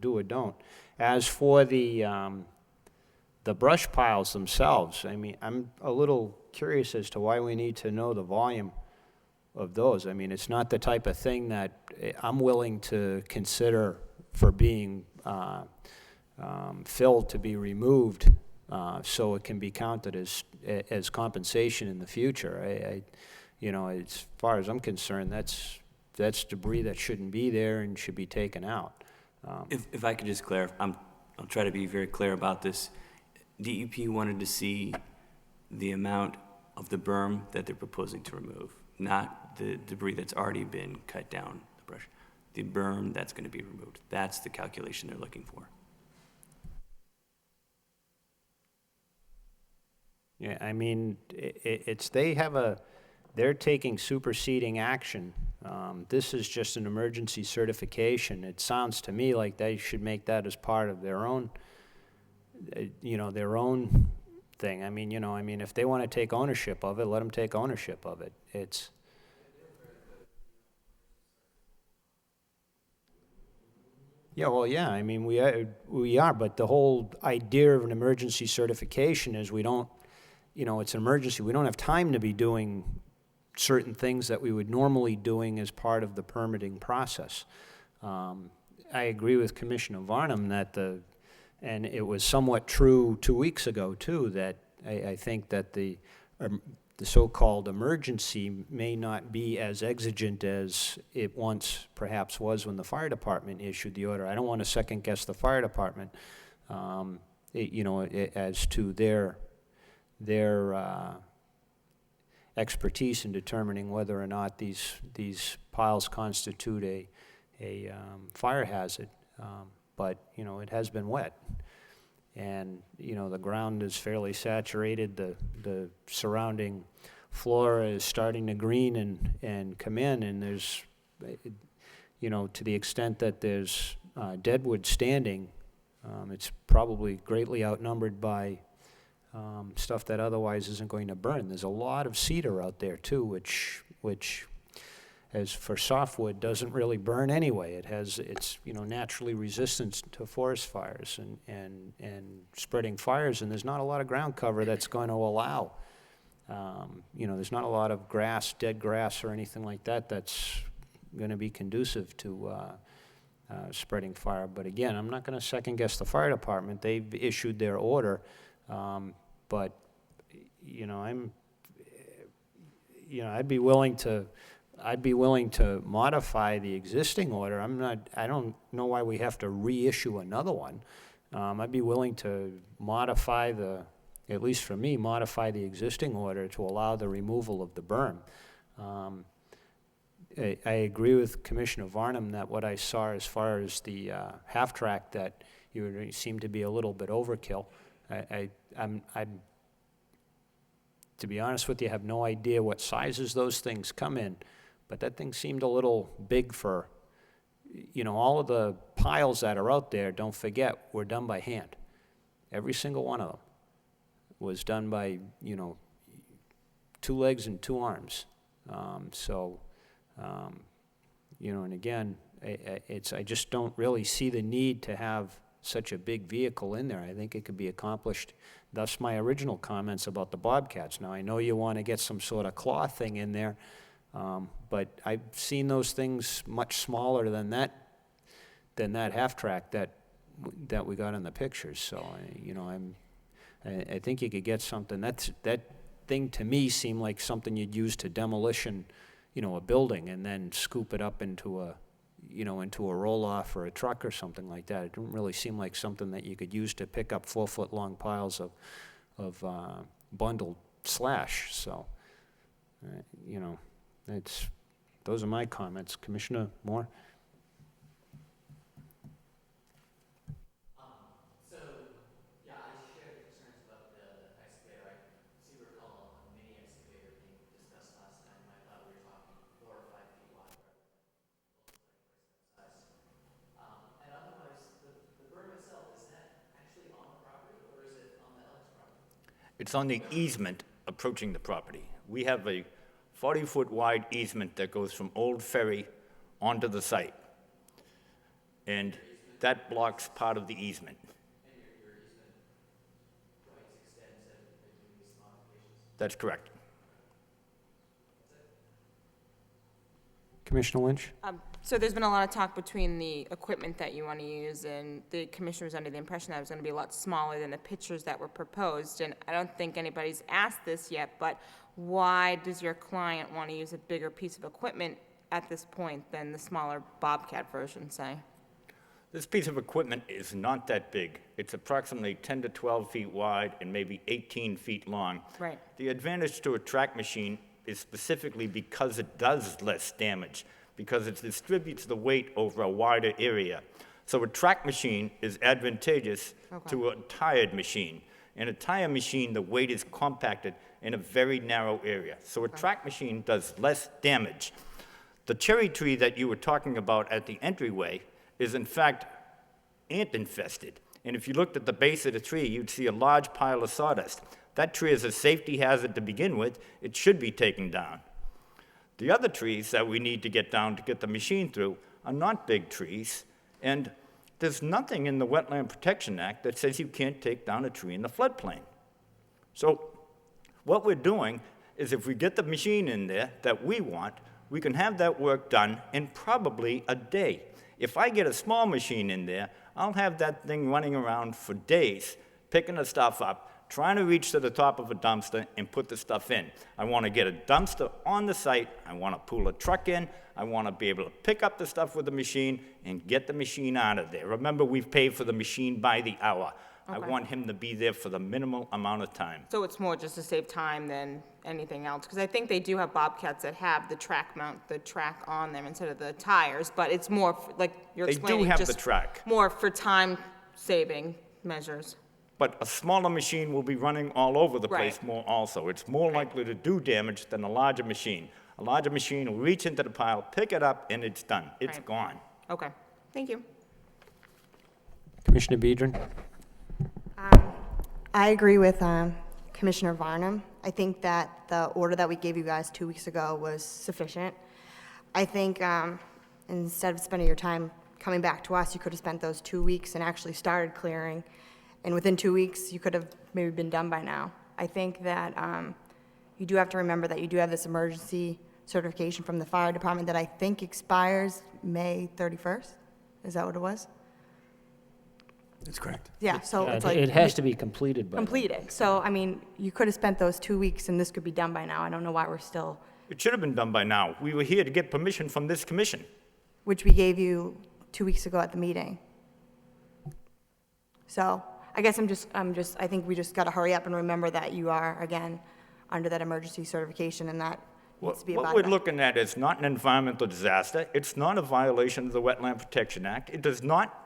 do or don't. As for the brush piles themselves, I'm a little curious as to why we need to know the volume of those. It's not the type of thing that I'm willing to consider for being filled to be removed, so it can be counted as compensation in the future. As far as I'm concerned, that's debris that shouldn't be there and should be taken out. If I could just clarify, I'll try to be very clear about this. DEP wanted to see the amount of the berm that they're proposing to remove, not the debris that's already been cut down, the brush. The berm that's going to be removed. That's the calculation they're looking for. Yeah, I mean, they're taking superseding action. This is just an emergency certification. It sounds to me like they should make that as part of their own, their own thing. I mean, if they want to take ownership of it, let them take ownership of it. Yeah, well, yeah, I mean, we are, but the whole idea of an emergency certification is we don't, it's an emergency. We don't have time to be doing certain things that we would normally doing as part of the permitting process. I agree with Commissioner Varnum and it was somewhat true 2 weeks ago too, that I think that the so-called emergency may not be as exigent as it once perhaps was when the fire department issued the order. I don't want to second guess the fire department, as to their expertise in determining whether or not these piles constitute a fire hazard. But it has been wet. And, the ground is fairly saturated, the surrounding flora is starting to green and come in, and there's, to the extent that there's deadwood standing, it's probably greatly outnumbered by stuff that otherwise isn't going to burn. There's a lot of cedar out there too, which as for softwood, doesn't really burn anyway. It's naturally resistant to forest fires and spreading fires, and there's not a lot of ground cover that's going to allow, there's not a lot of grass, dead grass or anything like that that's going to be conducive to spreading fire. But again, I'm not going to second guess the fire department. They've issued their order, but I'd be willing to modify the existing order. I don't know why we have to reissue another one. I'd be willing to modify at least for me, modify the existing order to allow the removal of the berm. I agree with Commissioner Varnum that what I saw as far as the half-track, that you seem to be a little bit overkill. I'm to be honest with you, I have no idea what sizes those things come in. But that thing seemed a little big for, all of the piles that are out there, don't forget, were done by hand. Every single one of them was done by, 2 legs and 2 arms. And again, I just don't really see the need to have such a big vehicle in there. I think it could be accomplished. Thus my original comments about the Bobcats. Now, I know you want to get some sort of claw thing in there, but I've seen those things much smaller than that half-track that we got in the pictures. So, I think you could get something. That thing to me seemed like something you'd use to demolition, a building and then scoop it up into a roll-off or a truck or something like that. It didn't really seem like something that you could use to pick up 4-foot-long piles of bundled slash. So, those are my comments. Commissioner Moore? So, yeah, I share the concerns about the excavator. I seem to recall a mini excavator being discussed last time, and I thought we were talking 4 or 5 feet wide rather than size. And otherwise, the berm itself, is that actually on the property, or is it on the Elks property? It's on the easement approaching the property. We have a 40-foot wide easement that goes from Old Ferry onto the site. And that blocks part of the easement. And your easement rights extends as you do these modifications? That's correct. Commissioner Lynch? So there's been a lot of talk between the equipment that you want to use, and the commissioner was under the impression that it was going to be a lot smaller than the pictures that were proposed. And I don't think anybody's asked this yet, but why does your client want to use a bigger piece of equipment at this point than the smaller Bobcat version, say? This piece of equipment is not that big. It's approximately 10 to 12 feet wide and maybe 18 feet long. Right. The advantage to a track machine is specifically because it does less damage, because it distributes the weight over a wider area. So a track machine is advantageous to a tired machine. In a tire machine, the weight is compacted in a very narrow area. So a track machine does less damage. The cherry tree that you were talking about at the entryway is in fact ant infested. And if you looked at the base of the tree, you'd see a large pile of sawdust. That tree is a safety hazard to begin with. It should be taken down. The other trees that we need to get down to get the machine through are not big trees, and there's nothing in the Wetland Protection Act that says you can't take down a tree in the floodplain. So what we're doing is if we get the machine in there that we want, we can have that work done in probably a day. If I get a small machine in there, I'll have that thing running around for days, picking the stuff up, trying to reach to the top of a dumpster and put the stuff in. I want to get a dumpster on the site. I want to pull a truck in. I want to be able to pick up the stuff with the machine and get the machine out of there. Remember, we've paid for the machine by the hour. I want him to be there for the minimal amount of time. So it's more just to save time than anything else? Because I think they do have Bobcats that have the track on them instead of the tires, but it's more, like you're They do explaining, have the just track. more for time-saving measures. But a smaller machine will be running all over the place Right. more also. It's more likely to do damage than a larger machine. A larger machine will reach into the pile, pick it up, and it's done. It's Right. gone. Okay, thank you. Commissioner Bedrin? I agree with Commissioner Varnum. I think that the order that we gave you guys 2 weeks ago was sufficient. I think instead of spending your time coming back to us, you could have spent those 2 weeks and actually started clearing. And within 2 weeks, you could have maybe been done by now. I think that you do have to remember that you do have this emergency certification from the fire department that I think expires May 31st. Is that what it was? That's correct. Yeah, so it's like. It has to be completed by then. Completed. So, I mean, you could have spent those 2 weeks and this could be done by now. I don't know why we're still, It should have been done by now. We were here to get permission from this commission. which we gave you 2 weeks ago at the meeting. So I guess I think we just got to hurry up and remember that you are, again, under that emergency certification and that needs to be What abided we're by. looking at is not an environmental disaster. It's not a violation of the Wetland Protection Act. It does not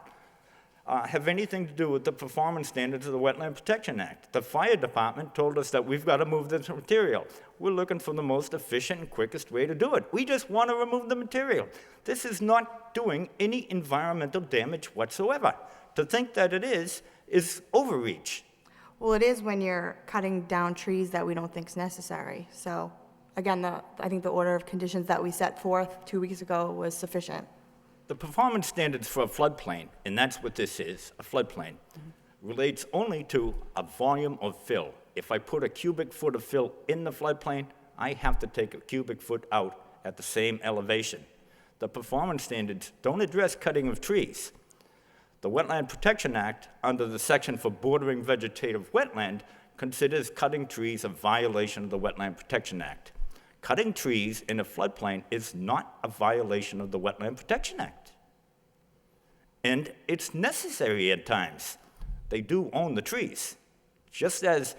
have anything to do with the performance standards of the Wetland Protection Act. The fire department told us that we've got to move this material. We're looking for the most efficient and quickest way to do it. We just want to remove the material. This is not doing any environmental damage whatsoever. To think that it is overreach. Well, it is when you're cutting down trees that we don't think is necessary. So, again, I think the order of conditions that we set forth 2 weeks ago was sufficient. The performance standards for a floodplain, and that's what this is, a floodplain, relates only to a volume of fill. If I put a cubic foot of fill in the floodplain, I have to take a cubic foot out at the same elevation. The performance standards don't address cutting of trees. The Wetland Protection Act, under the section for bordering vegetative wetland, considers cutting trees a violation of the Wetland Protection Act. Cutting trees in a floodplain is not a violation of the Wetland Protection Act. And it's necessary at times. They do own the trees. Just as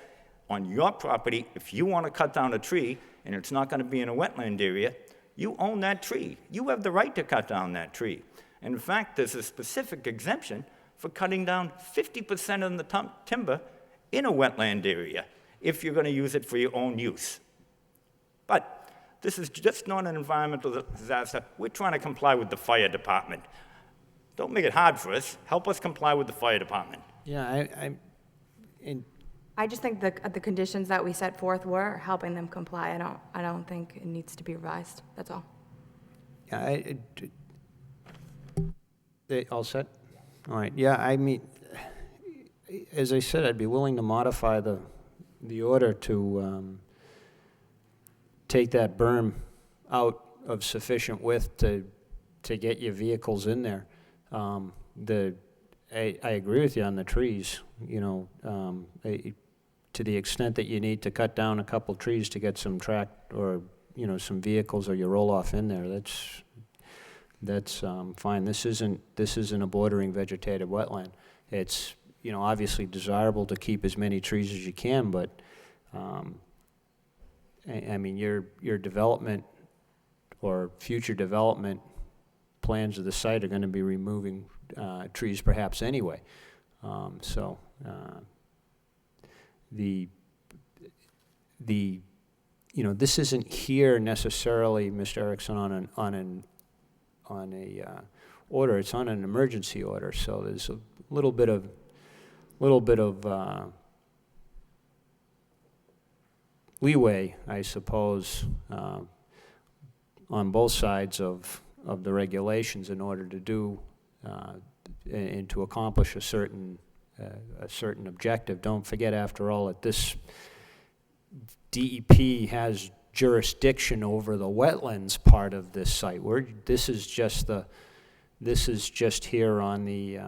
on your property, if you want to cut down a tree and it's not going to be in a wetland area, you own that tree. You have the right to cut down that tree. And in fact, there's a specific exemption for cutting down 50% of the timber in a wetland area if you're going to use it for your own use. But this is just not an environmental disaster. We're trying to comply with the fire department. Don't make it hard for us. Help us comply with the fire department. Yeah, I just think the conditions that we set forth were helping them comply. I don't think it needs to be revised. That's all. They all set? All right, yeah, I mean, as I said, I'd be willing to modify the order to take that berm out of sufficient width to get your vehicles in there. I agree with you on the trees, you know, to the extent that you need to cut down a couple trees to get some track or, you know, some vehicles or your roll-off in there, that's fine. This isn't a bordering vegetated wetland. It's, you know, obviously desirable to keep as many trees as you can, but, I mean, your development or future development plans of the site are gonna be removing, trees perhaps anyway. So, you know, this isn't here necessarily, Mr. Erickson, on a order. It's on an emergency order, so there's a little bit of leeway, I suppose, on both sides of the regulations in order to do and to accomplish a certain objective. Don't forget, after all, that this DEP has jurisdiction over the wetlands part of this site. This is just here on the,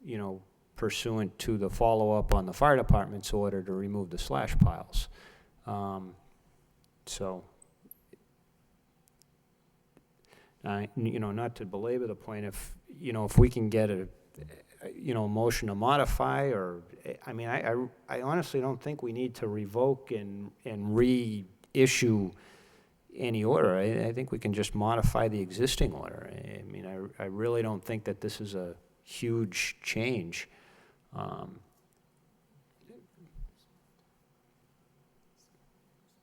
you know, pursuant to the follow-up on the fire department's order to remove the slash piles. So, you know, not to belabor the point, if we can get a motion to modify, or, I mean, I honestly don't think we need to revoke and reissue any order. I think we can just modify the existing order. I mean, I really don't think that this is a huge change.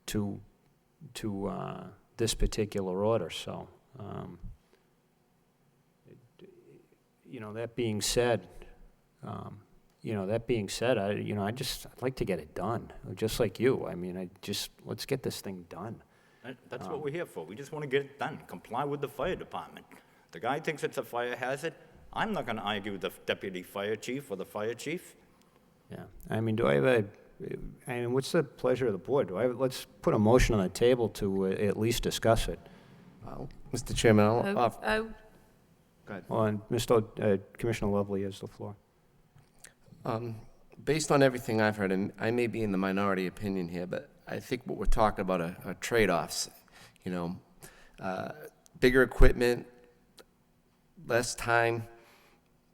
To this particular order, so, you know, that being said, I'd like to get it done, just like you. I mean, let's get this thing done. That's what we're here for. We just want to get it done, comply with the fire department. The guy thinks it's a fire hazard. I'm not going to argue with the deputy fire chief or the fire chief. Yeah, I mean, what's the pleasure of the board? Let's put a motion on the table to at least discuss it. Well, Mr. Chairman, I'll offer. I- Go ahead. Well, and Commissioner Lovely has the floor. Based on everything I've heard, and I may be in the minority opinion here, but I think what we're talking about are trade-offs. You know, bigger equipment, less time,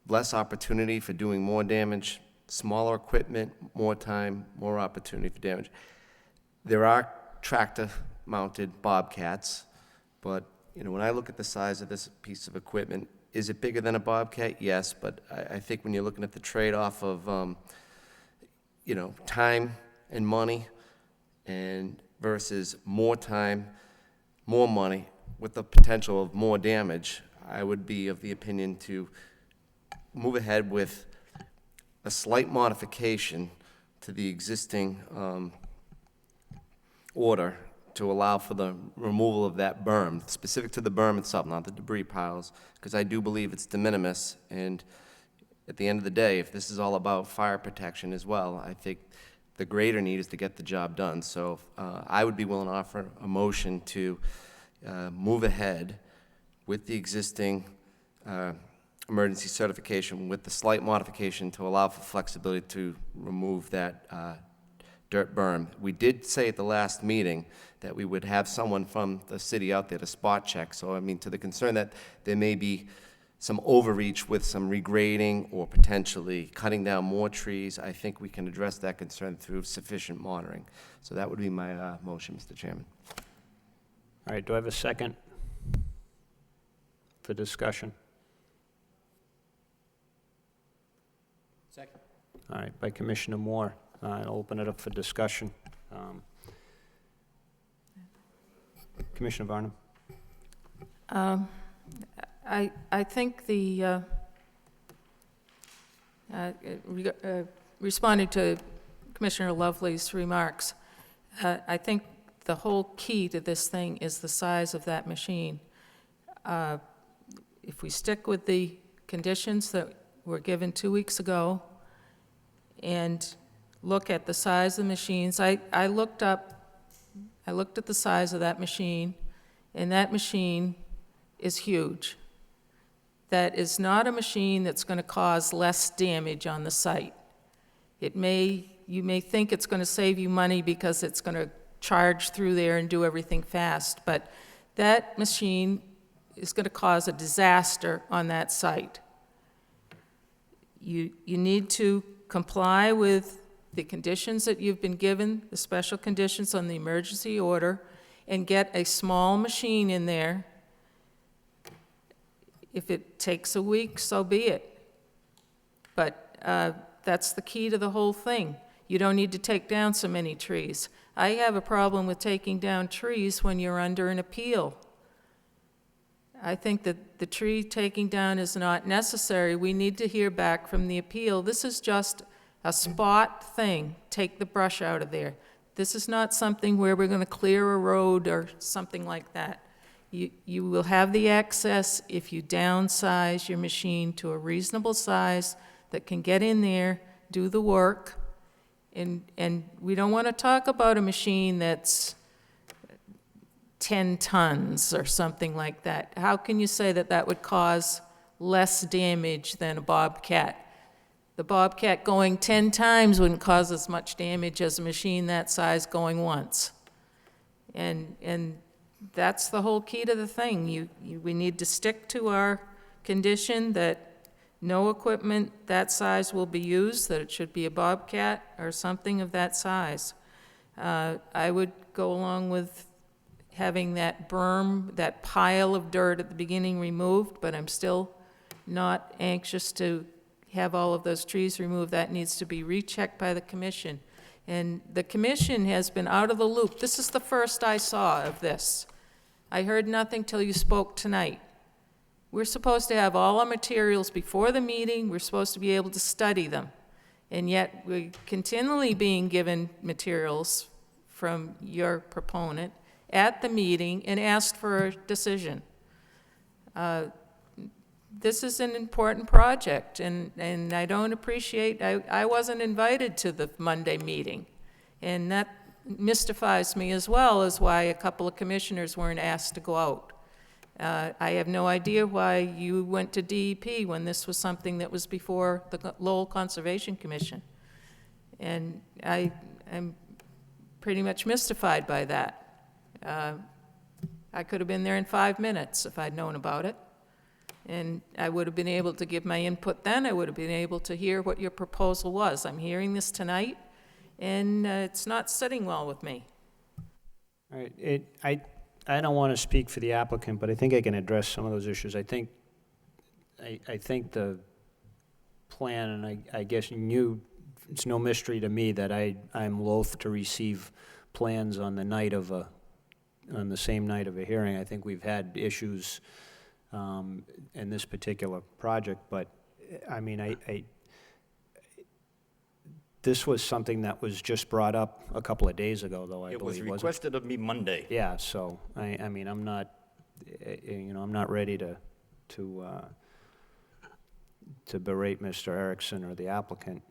less opportunity for doing more damage. Smaller equipment, more time, more opportunity for damage. There are tractor-mounted Bobcats, but, you know, when I look at the size of this piece of equipment, is it bigger than a Bobcat? Yes, but I think when you're looking at the trade-off of, you know, time and money and versus more time, more money, with the potential of more damage, I would be of the opinion to move ahead with a slight modification to the existing order to allow for the removal of that berm, specific to the berm itself, not the debris piles, because I do believe it's de minimis, and at the end of the day, if this is all about fire protection as well, I think the greater need is to get the job done. So I would be willing to offer a motion to move ahead with the existing emergency certification with the slight modification to allow for flexibility to remove that dirt berm. We did say at the last meeting that we would have someone from the city out there to spot check. So, I mean, to the concern that there may be some overreach with some regrading or potentially cutting down more trees, I think we can address that concern through sufficient monitoring. So that would be my motion, Mr. Chairman. All right, do I have a second for discussion? Second. All right, by Commissioner Moore. I'll open it up for discussion. Commissioner Varnum? I think responding to Commissioner Lovely's remarks, I think the whole key to this thing is the size of that machine. If we stick with the conditions that were given 2 weeks ago and look at the size of the machines, I looked at the size of that machine, and that machine is huge. That is not a machine that's going to cause less damage on the site. You may think it's going to save you money because it's going to charge through there and do everything fast, but that machine is going to cause a disaster on that site. You need to comply with the conditions that you've been given, the special conditions on the emergency order, and get a small machine in there. If it takes a week, so be it. But that's the key to the whole thing. You don't need to take down so many trees. I have a problem with taking down trees when you're under an appeal. I think that the tree taking down is not necessary. We need to hear back from the appeal. This is just a spot thing. Take the brush out of there. This is not something where we're going to clear a road or something like that. You will have the access if you downsize your machine to a reasonable size that can get in there, do the work. And we don't want to talk about a machine that's 10 tons or something like that. How can you say that that would cause less damage than a Bobcat? The Bobcat going 10 times wouldn't cause as much damage as a machine that size going once. And that's the whole key to the thing. We need to stick to our condition that no equipment that size will be used, that it should be a Bobcat or something of that size. I would go along with having that berm, that pile of dirt at the beginning removed, but I'm still not anxious to have all of those trees removed. That needs to be rechecked by the commission. And the commission has been out of the loop. This is the first I saw of this. I heard nothing till you spoke tonight. We're supposed to have all our materials before the meeting. We're supposed to be able to study them. And yet we're continually being given materials from your proponent at the meeting and asked for a decision. This is an important project, and I don't appreciate, I wasn't invited to the Monday meeting. And that mystifies me as well as why a couple of commissioners weren't asked to go out. I have no idea why you went to DEP when this was something that was before the Lowell Conservation Commission. And I'm pretty much mystified by that. I could have been there in 5 minutes if I'd known about it. And I would have been able to give my input then. I would have been able to hear what your proposal was. I'm hearing this tonight, and it's not sitting well with me. All right, I don't want to speak for the applicant, but I think I can address some of those issues. I think the plan, and I guess it's no mystery to me that I'm loath to receive plans on the same night of a hearing. I think we've had issues in this particular project, but I mean, this was something that was just brought up a couple of days ago, though, I believe, wasn't it? It was requested of me Monday. Yeah, so, I mean, I'm not, I'm not ready to berate Mr. Erickson or the applicant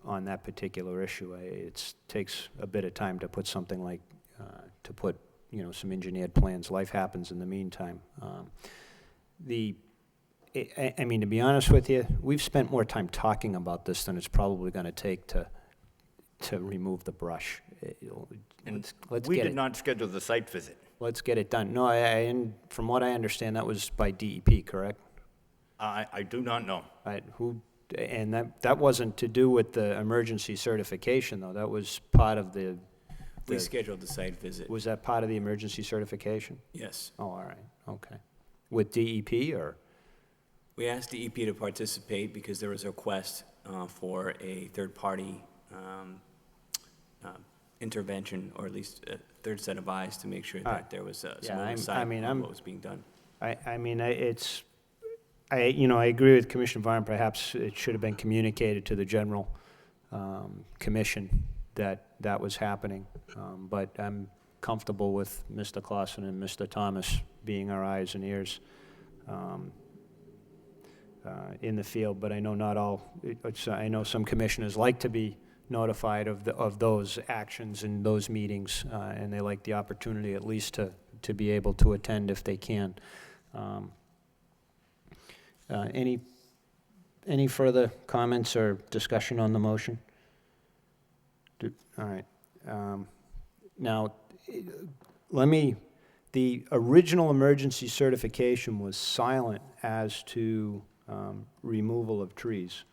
on that particular issue. It takes a bit of time to put something like, some engineered plans. Life happens in the meantime. I mean, to be honest with you, we've spent more time talking about this than it's probably going to take to remove the brush. And Let's we get did it. not schedule the site visit. Let's get it done. No, and from what I understand, that was by DEP, correct? I do not know. And that wasn't to do with the emergency certification, though. That was part of the. We scheduled the site visit. Was that part of the emergency certification? Yes. Oh, all right, okay. With DEP, or? We asked DEP to participate because there was a request for a third-party intervention, or at least a third set of eyes to make sure that there was some oversight on what was being done. I agree with Commissioner Varn. Perhaps it should have been communicated to the general commission that was happening. But I'm comfortable with Mr. Clausen and Mr. Thomas being our eyes and ears in the field. But I know not all. I know some commissioners like to be notified of those actions and those meetings, and they like the opportunity at least to be able to attend if they can. Any further comments or discussion on the motion? All right. Now, let me the original emergency certification was silent as to removal of trees.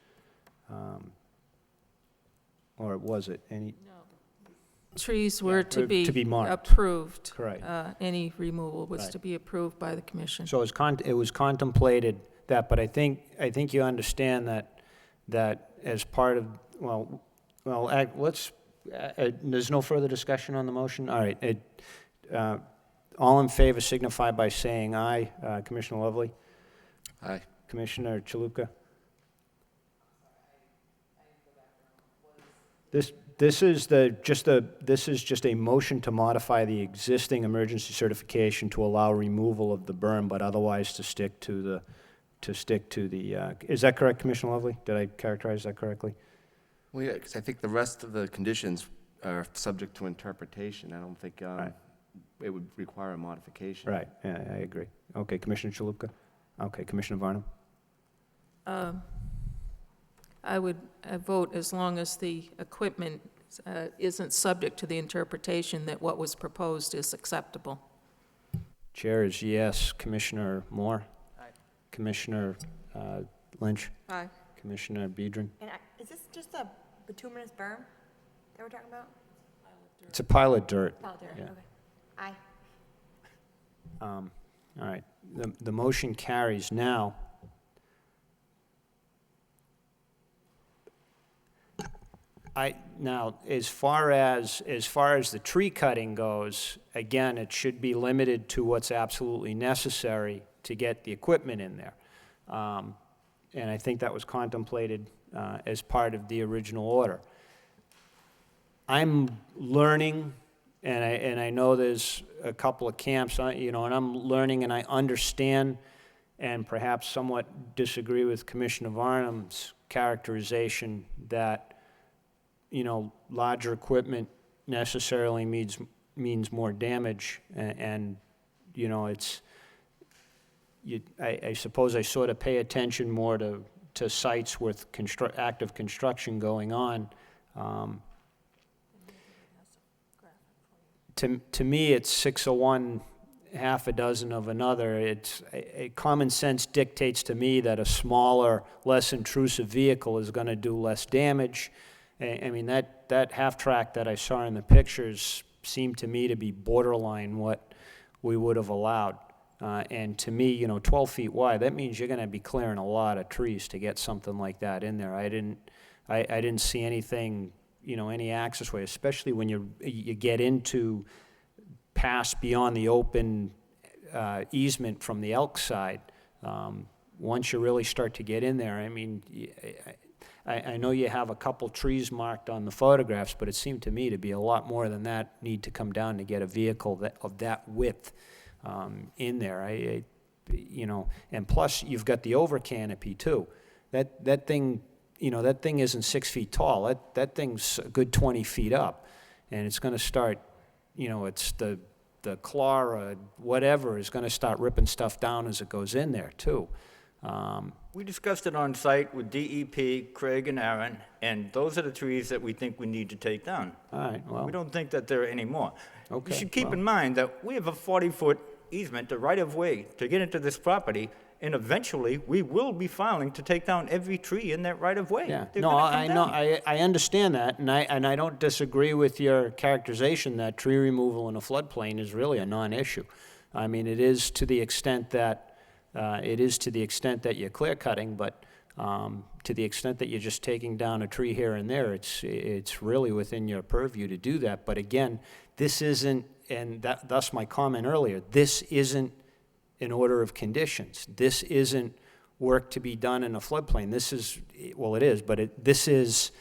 Or was it any? Trees were to to be be marked. approved. Correct. Any removal was Right. to be approved by the commission. So it was contemplated that, but I think you understand that as part of, there's no further discussion on the motion? All right, all in favor signify by saying aye. Commissioner Lovely? Aye. Commissioner Chaluka? This is just a motion to modify the existing emergency certification to allow removal of the berm, but otherwise to stick to the, is that correct, Commissioner Lovely? Did I characterize that correctly? Well, yeah, because I think the rest of the conditions are subject to interpretation. I don't think Right. it would require a modification. Right, yeah, I agree. Okay, Commissioner Chaluka? Okay, Commissioner Varnum? I would vote as long as the equipment isn't subject to the interpretation that what was proposed is acceptable. Chair is yes. Commissioner Moore? Aye. Commissioner Lynch? Aye. Commissioner Bedrin? And is this just a bituminous berm that we're talking about? It's a pile of dirt. Oh, there, Yeah. okay. Aye. All right, the motion carries now. Now, as far as the tree cutting goes, again, it should be limited to what's absolutely necessary to get the equipment in there. And I think that was contemplated as part of the original order. I'm learning, and I know there's a couple of camps, and I'm learning and I understand and perhaps somewhat disagree with Commissioner Varnum's characterization that, larger equipment necessarily means more damage, and I suppose I sort of pay attention more to sites with active construction going on. To me, it's 6 of one, half a dozen of another. It's common sense dictates to me that a smaller, less intrusive vehicle is going to do less damage. I mean, that half-track that I saw in the pictures seemed to me to be borderline what we would have allowed. And to me, 12 feet wide, that means you're going to be clearing a lot of trees to get something like that in there. I didn't see anything, any access way, especially when you get into pass beyond the open easement from the elk side. Once you really start to get in there, I mean, I know you have a couple trees marked on the photographs, but it seemed to me to be a lot more than that need to come down to get a vehicle of that width in there. And plus you've got the over canopy too. That thing, that thing isn't 6 feet tall. That thing's a good 20 feet up, and it's going to start. It's the claw or whatever is going to start ripping stuff down as it goes in there too. We discussed it on site with DEP, Craig and Aaron, and those are the trees that we think we need to take down. All right, well. We don't think that there are any more. Okay, You should keep well. in mind that we have a 40-foot easement, the right-of-way, to get into this property, and eventually, we will be filing to take down every tree in that right-of-way. Yeah, They're no, gonna come I know, down. I understand that, and I don't disagree with your characterization that tree removal in a floodplain is really a non-issue. I mean, it is to the extent that, you're clear cutting, but to the extent that you're just taking down a tree here and there, it's really within your purview to do that. But again, this isn't, and thus my comment earlier, this isn't an order of conditions. This isn't work to be done in a floodplain. This is, well, it is, but this is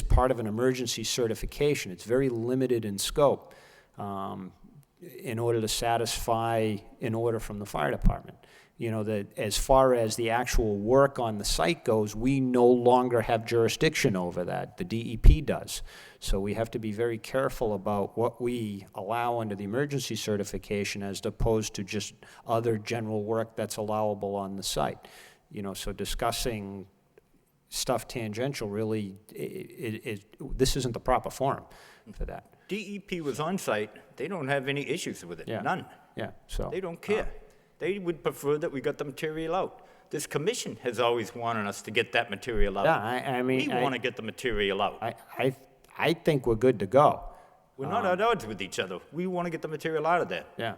part of an emergency certification. It's very limited in scope in order to satisfy an order from the fire department. That as far as the actual work on the site goes, we no longer have jurisdiction over that. The DEP does. So we have to be very careful about what we allow under the emergency certification as opposed to just other general work that's allowable on the site. So discussing stuff tangential, really, this isn't the proper forum for that. DEP was on site, they don't have any issues with it, Yeah. none. Yeah, so. They don't care. They would prefer that we got the material out. This commission has always wanted us to get that material out. Yeah, I We mean, want to get the material out. I think we're good to go. We're not at odds with each other. We want to get the material out of there. Yeah,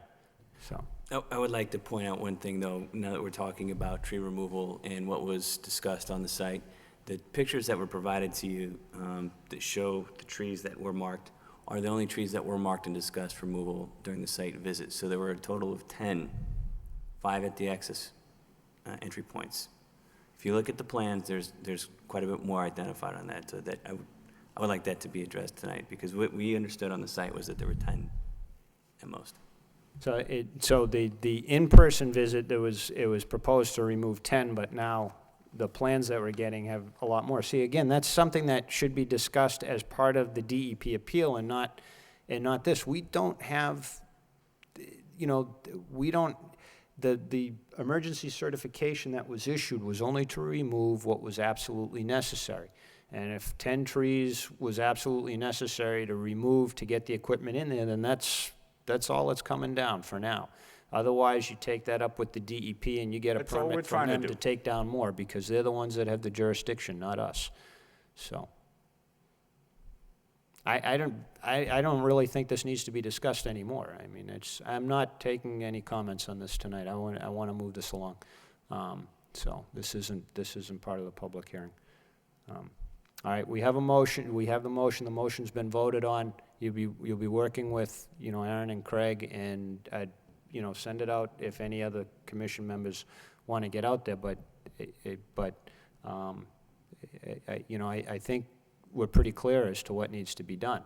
so. I would like to point out one thing, though, now that we're talking about tree removal and what was discussed on the site. The pictures that were provided to you that show the trees that were marked are the only trees that were marked and discussed removal during the site visit. So there were a total of 10, 5 at the access entry points. If you look at the plans, there's quite a bit more identified on that, so that I would like that to be addressed tonight, because what we understood on the site was that there were 10 at most. So the in-person visit, it was proposed to remove 10, but now the plans that we're getting have a lot more. See, again, that's something that should be discussed as part of the DEP appeal and not this. We don't have, the emergency certification that was issued was only to remove what was absolutely necessary. And if 10 trees was absolutely necessary to remove to get the equipment in there, then that's all that's coming down for now. Otherwise, you take that up with the DEP and you get a That's all we're permit from trying to them do. to take down more, because they're the ones that have the jurisdiction, not us. So. I don't really think this needs to be discussed anymore. I mean, I'm not taking any comments on this tonight. I want to move this along. So this isn't part of the public hearing. All right, we have a motion. We have the motion. The motion's been voted on. You'll be working with, Aaron and Craig, and, send it out if any other commission members want to get out there. But I think we're pretty clear as to what needs to be done.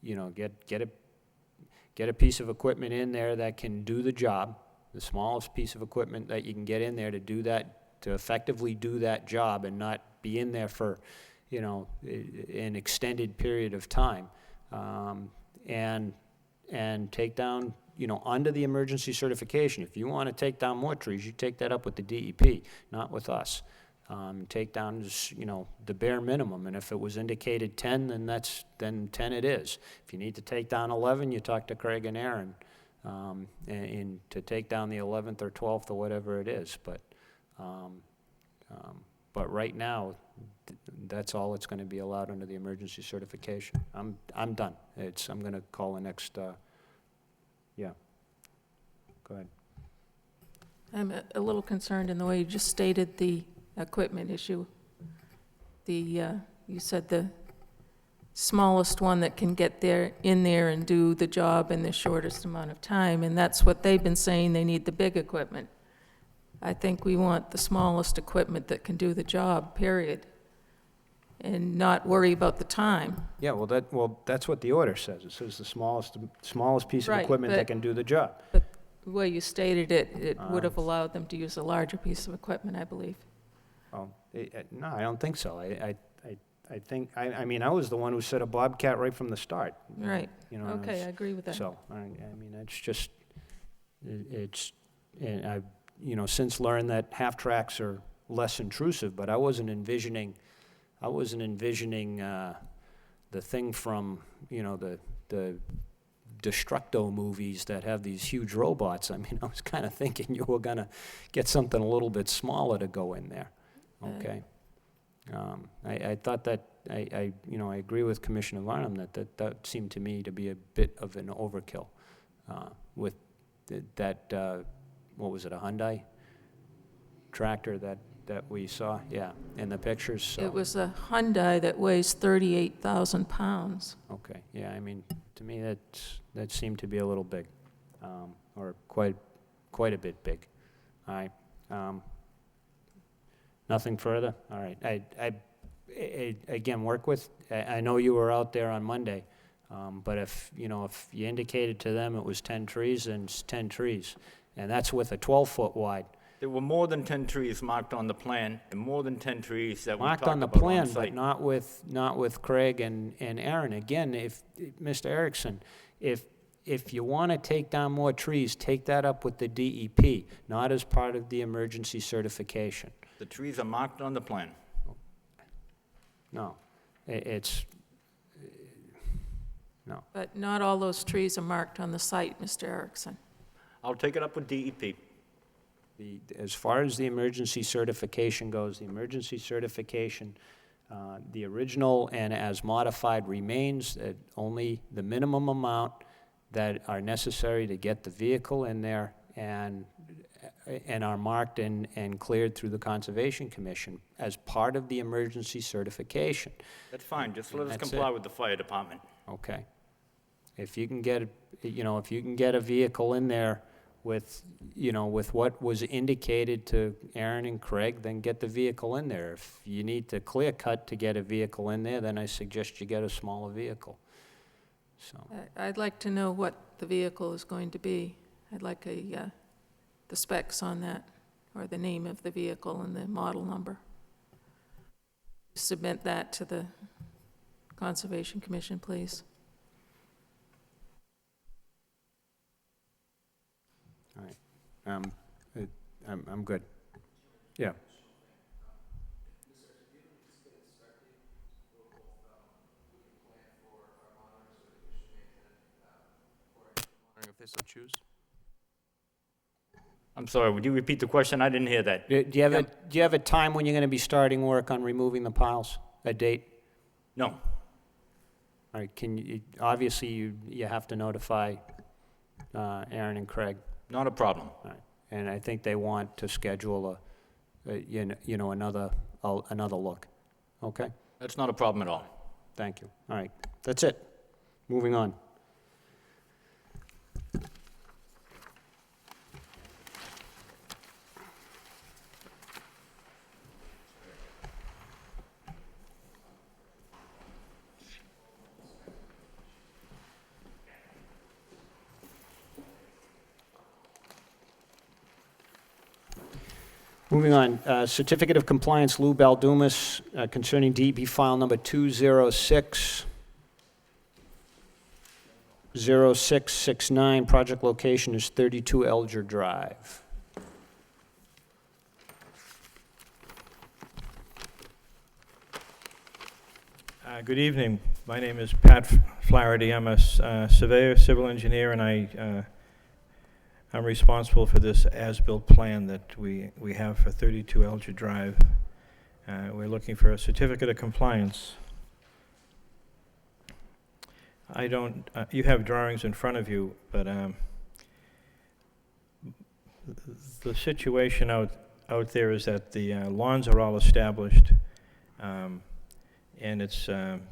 Get a piece of equipment in there that can do the job, the smallest piece of equipment that you can get in there to do that, to effectively do that job and not be in there for, an extended period of time. And take down, under the emergency certification. If you want to take down more trees, you take that up with the DEP, not with us. Take down just, the bare minimum, and if it was indicated 10, then 10 it is. If you need to take down 11, you talk to Craig and Aaron, and to take down the 11th or 12th or whatever it is. But right now, that's all that's going to be allowed under the emergency certification. I'm done. I'm going to call the next. Yeah. Go ahead. I'm a little concerned in the way you just stated the equipment issue. You said the smallest one that can get in there and do the job in the shortest amount of time, and that's what they've been saying, they need the big equipment. I think we want the smallest equipment that can do the job, period, and not worry about the time. Yeah, well, that's what the order says. It says the smallest piece of Right, equipment that but- can do the job. But the way you stated it, it would have allowed them to use a larger piece of equipment, I believe. Well, no, I don't think so. I think, I mean, I was the one who said a Bobcat right from the start. Right. You know, and Okay, I agree with that. So, I mean, it's just, and I've, since learned that half-tracks are less intrusive, but I wasn't envisioning the thing from, the Destructo movies that have these huge robots. I mean, I was kind of thinking you were gonna get something a little bit smaller to go in there, okay? I thought that, I agree with Commissioner Varnum that seemed to me to be a bit of an overkill with that, what was it, a Hyundai tractor that we saw? Yeah, in the pictures, so. It was a Hyundai that weighs 38,000 pounds. Okay, yeah, I mean, to me, that seemed to be a little big, or quite a bit big. All right. Nothing further? All right. I again, work with, I know you were out there on Monday, but if you indicated to them it was 10 trees, then it's 10 trees. And that's with a 12-foot wide. There were more than 10 trees marked on the plan, and more than 10 trees that we talked Marked on the about on plan, site. but not with Craig and Aaron. Again, if, Mr. Erickson, if you want to take down more trees, take that up with the DEP, not as part of the emergency certification. The trees are marked on the plan. no. It's, no. But not all those trees are marked on the site, Mr. Erickson. I'll take it up with DEP. As far as the emergency certification goes, the emergency certification, the original and as modified remains at only the minimum amount that are necessary to get the vehicle in there and are marked and cleared through the Conservation Commission as part of the emergency certification. That's fine, just let us That's comply it. with the fire department. Okay. If you can get, if you can get a vehicle in there with, with what was indicated to Aaron and Craig, then get the vehicle in there. If you need to clear cut to get a vehicle in there, then I suggest you get a smaller vehicle. So, I'd like to know what the vehicle is going to be. I'd like the specs on that, or the name of the vehicle and the model number. Submit that to the Conservation Commission, please. all right. I'm good. Yeah. If they so choose. I'm sorry, would you repeat the question? I didn't hear that. Do you have a time when you're going to be starting work on removing the piles? A date? No. All right, obviously, you have to notify Aaron and Craig. Not a problem. All right. And I think they want to schedule another look. Okay? That's not a problem at all. Thank you. All right, that's it. Moving on. Moving on, Certificate of Compliance, Lou Baldumas, concerning DEP file number 206-0669. Project location is 32 Elger Drive. Good evening. My name is Pat Flaherty. I'm a surveyor, civil engineer, and I'm responsible for this as-built plan that we have for 32 Elger Drive. We're looking for a certificate of compliance. I don't, you have drawings in front of you, but the situation out there is that the lawns are all established, and it's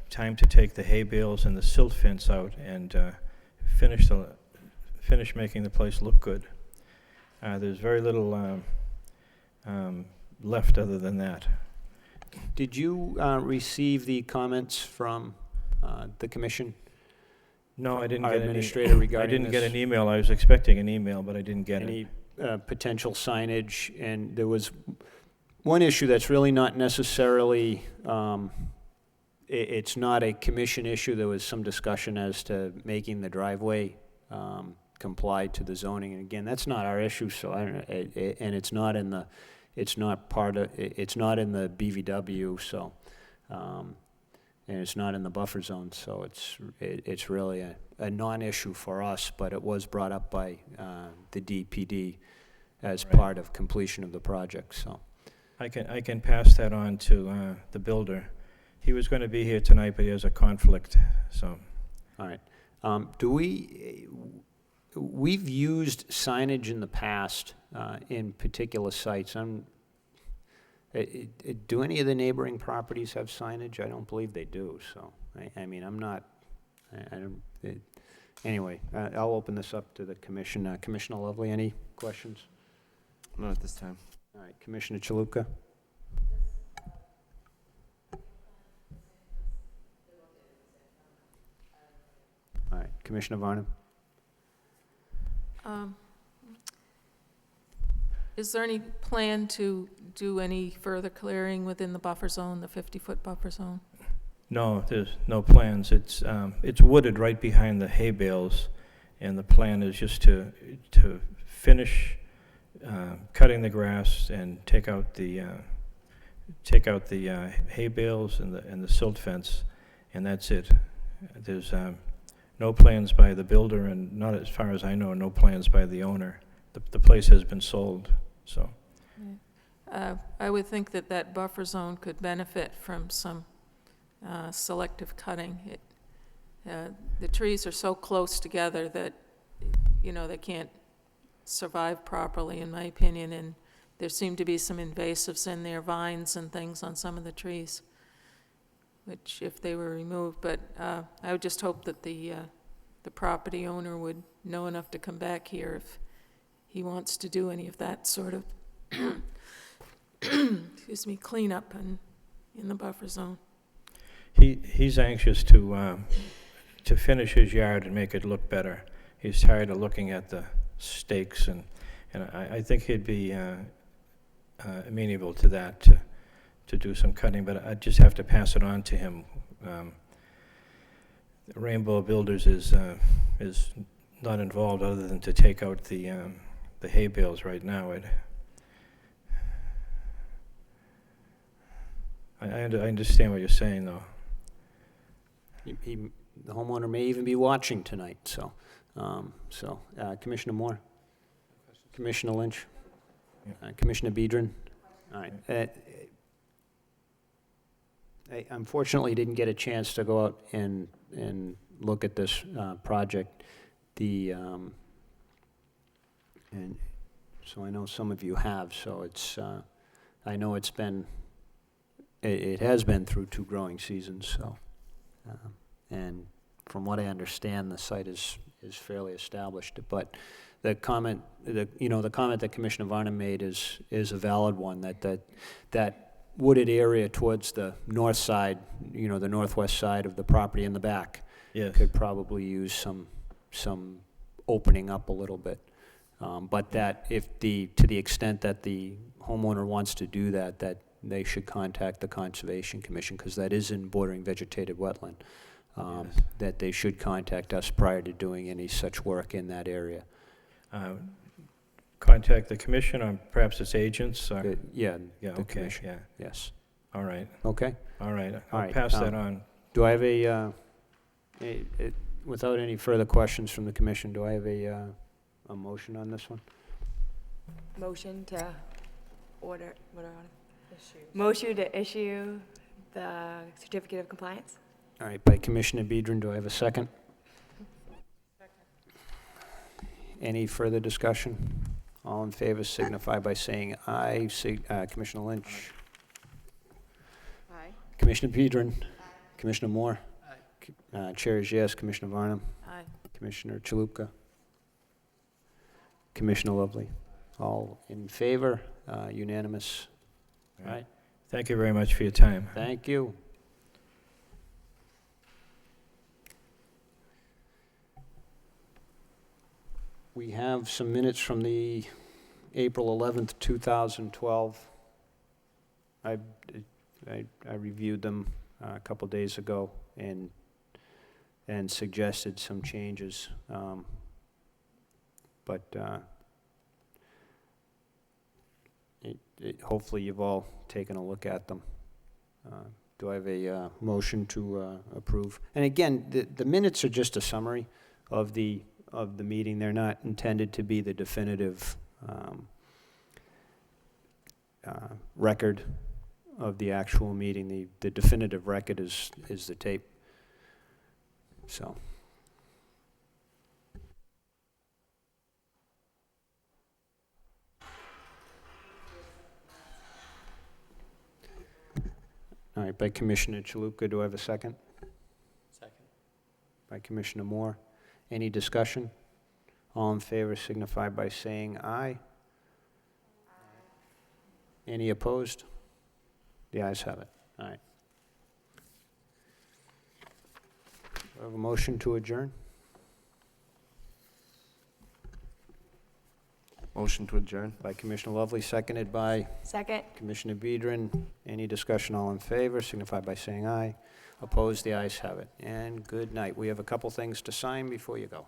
time to take the hay bales and the silt fence out and finish making the place look good. There's very little left other than that. Did you receive the comments from the commission? No, I didn't Our get any. administrator regarding I didn't get this? an email. I was expecting an email, but I didn't get Any it. potential signage? And there was one issue that's really not necessarily, it's not a commission issue. There was some discussion as to making the driveway comply to the zoning. And again, that's not our issue, so I don't know, and it's not in the, it's not in the BVW, so, and it's not in the buffer zone, so it's really a non-issue for us, but it was brought up by the DPD as Right. part of completion of the project, so. I can pass that on to the builder. He was going to be here tonight, but he has a conflict, so. All right. We've used signage in the past in particular sites. Do any of the neighboring properties have signage? I don't believe they do, so, I mean, I'm not, I don't, anyway, I'll open this up to the commission. Commissioner Lovely, any questions? Not at this time. All right, Commissioner Chaluka? All right, Commissioner Varnum? Is there any plan to do any further clearing within the buffer zone, the 50-foot buffer zone? No, there's no plans. It's wooded right behind the hay bales, and the plan is just to finish cutting the grass and take out the take out the hay bales and the silt fence, and that's it. There's no plans by the builder, and not as far as I know, no plans by the owner. The place has been sold, so. I would think that that buffer zone could benefit from some selective cutting. The trees are so close together that, they can't survive properly, in my opinion, and there seem to be some invasives in there, vines and things on some of the trees, which if they were removed, but I would just hope that the property owner would know enough to come back here if he wants to do any of that sort of, cleanup in the buffer zone. He's anxious to finish his yard and make it look better. He's tired of looking at the stakes, and I think he'd be amenable to that, to do some cutting, but I just have to pass it on to him. Rainbow Builders is not involved other than to take out the hay bales right now. I understand what you're saying, though. The homeowner may even be watching tonight, so, Commissioner Moore? Commissioner Lynch? Commissioner Bedrin? All right. I unfortunately didn't get a chance to go out and look at this project. And so I know some of you have, so it's, I know it has been through 2 growing seasons, so, and from what I understand, the site is fairly established, but the comment that Commissioner Varnum made is a valid one, that wooded area towards the north side, the northwest side of the property in the back, Yes. could probably use some opening up a little bit. But that to the extent that the homeowner wants to do that they should contact the Conservation Commission, because that is in bordering vegetated wetland. Yes. That they should contact us prior to doing any such work in that area. Contact the commission, or perhaps its agents, or? Yeah, Yeah, the okay, commission. yeah, Yes. all right, Okay. all right. All I'll right, pass that on. Do I have without any further questions from the commission, do I have a motion on this one? Motion to order, motion to issue the certificate of compliance? All right, by Commissioner Bedrin, do I have a second? Any further discussion? All in favor signify by saying aye. Commissioner Lynch? Aye. Commissioner Bedrin? Commissioner Moore? Chair is yes. Commissioner Varnum? Aye. Commissioner Chalupka? Commissioner Lovely? All in favor? Unanimous? All right, Thank you very much for your time. thank you. We have some minutes from the April 11th, 2012. I reviewed them a couple days ago and suggested some changes. Hopefully you've all taken a look at them. Do I have a motion to approve? And again, the minutes are just a summary of the meeting. They're not intended to be the definitive record of the actual meeting. The definitive record is the tape. So. All right, by Commissioner Chalupka, do I have a second? Second. By Commissioner Moore. Any discussion? All in favor signify by saying aye. Any opposed? The ayes have it. All right. Do I have a motion to adjourn? Motion to adjourn. By Commissioner Lovely, seconded by Second. Commissioner Bedrin. Any discussion? All in favor signify by saying aye. Opposed? The ayes have it. And good night. We have a couple things to sign before you go.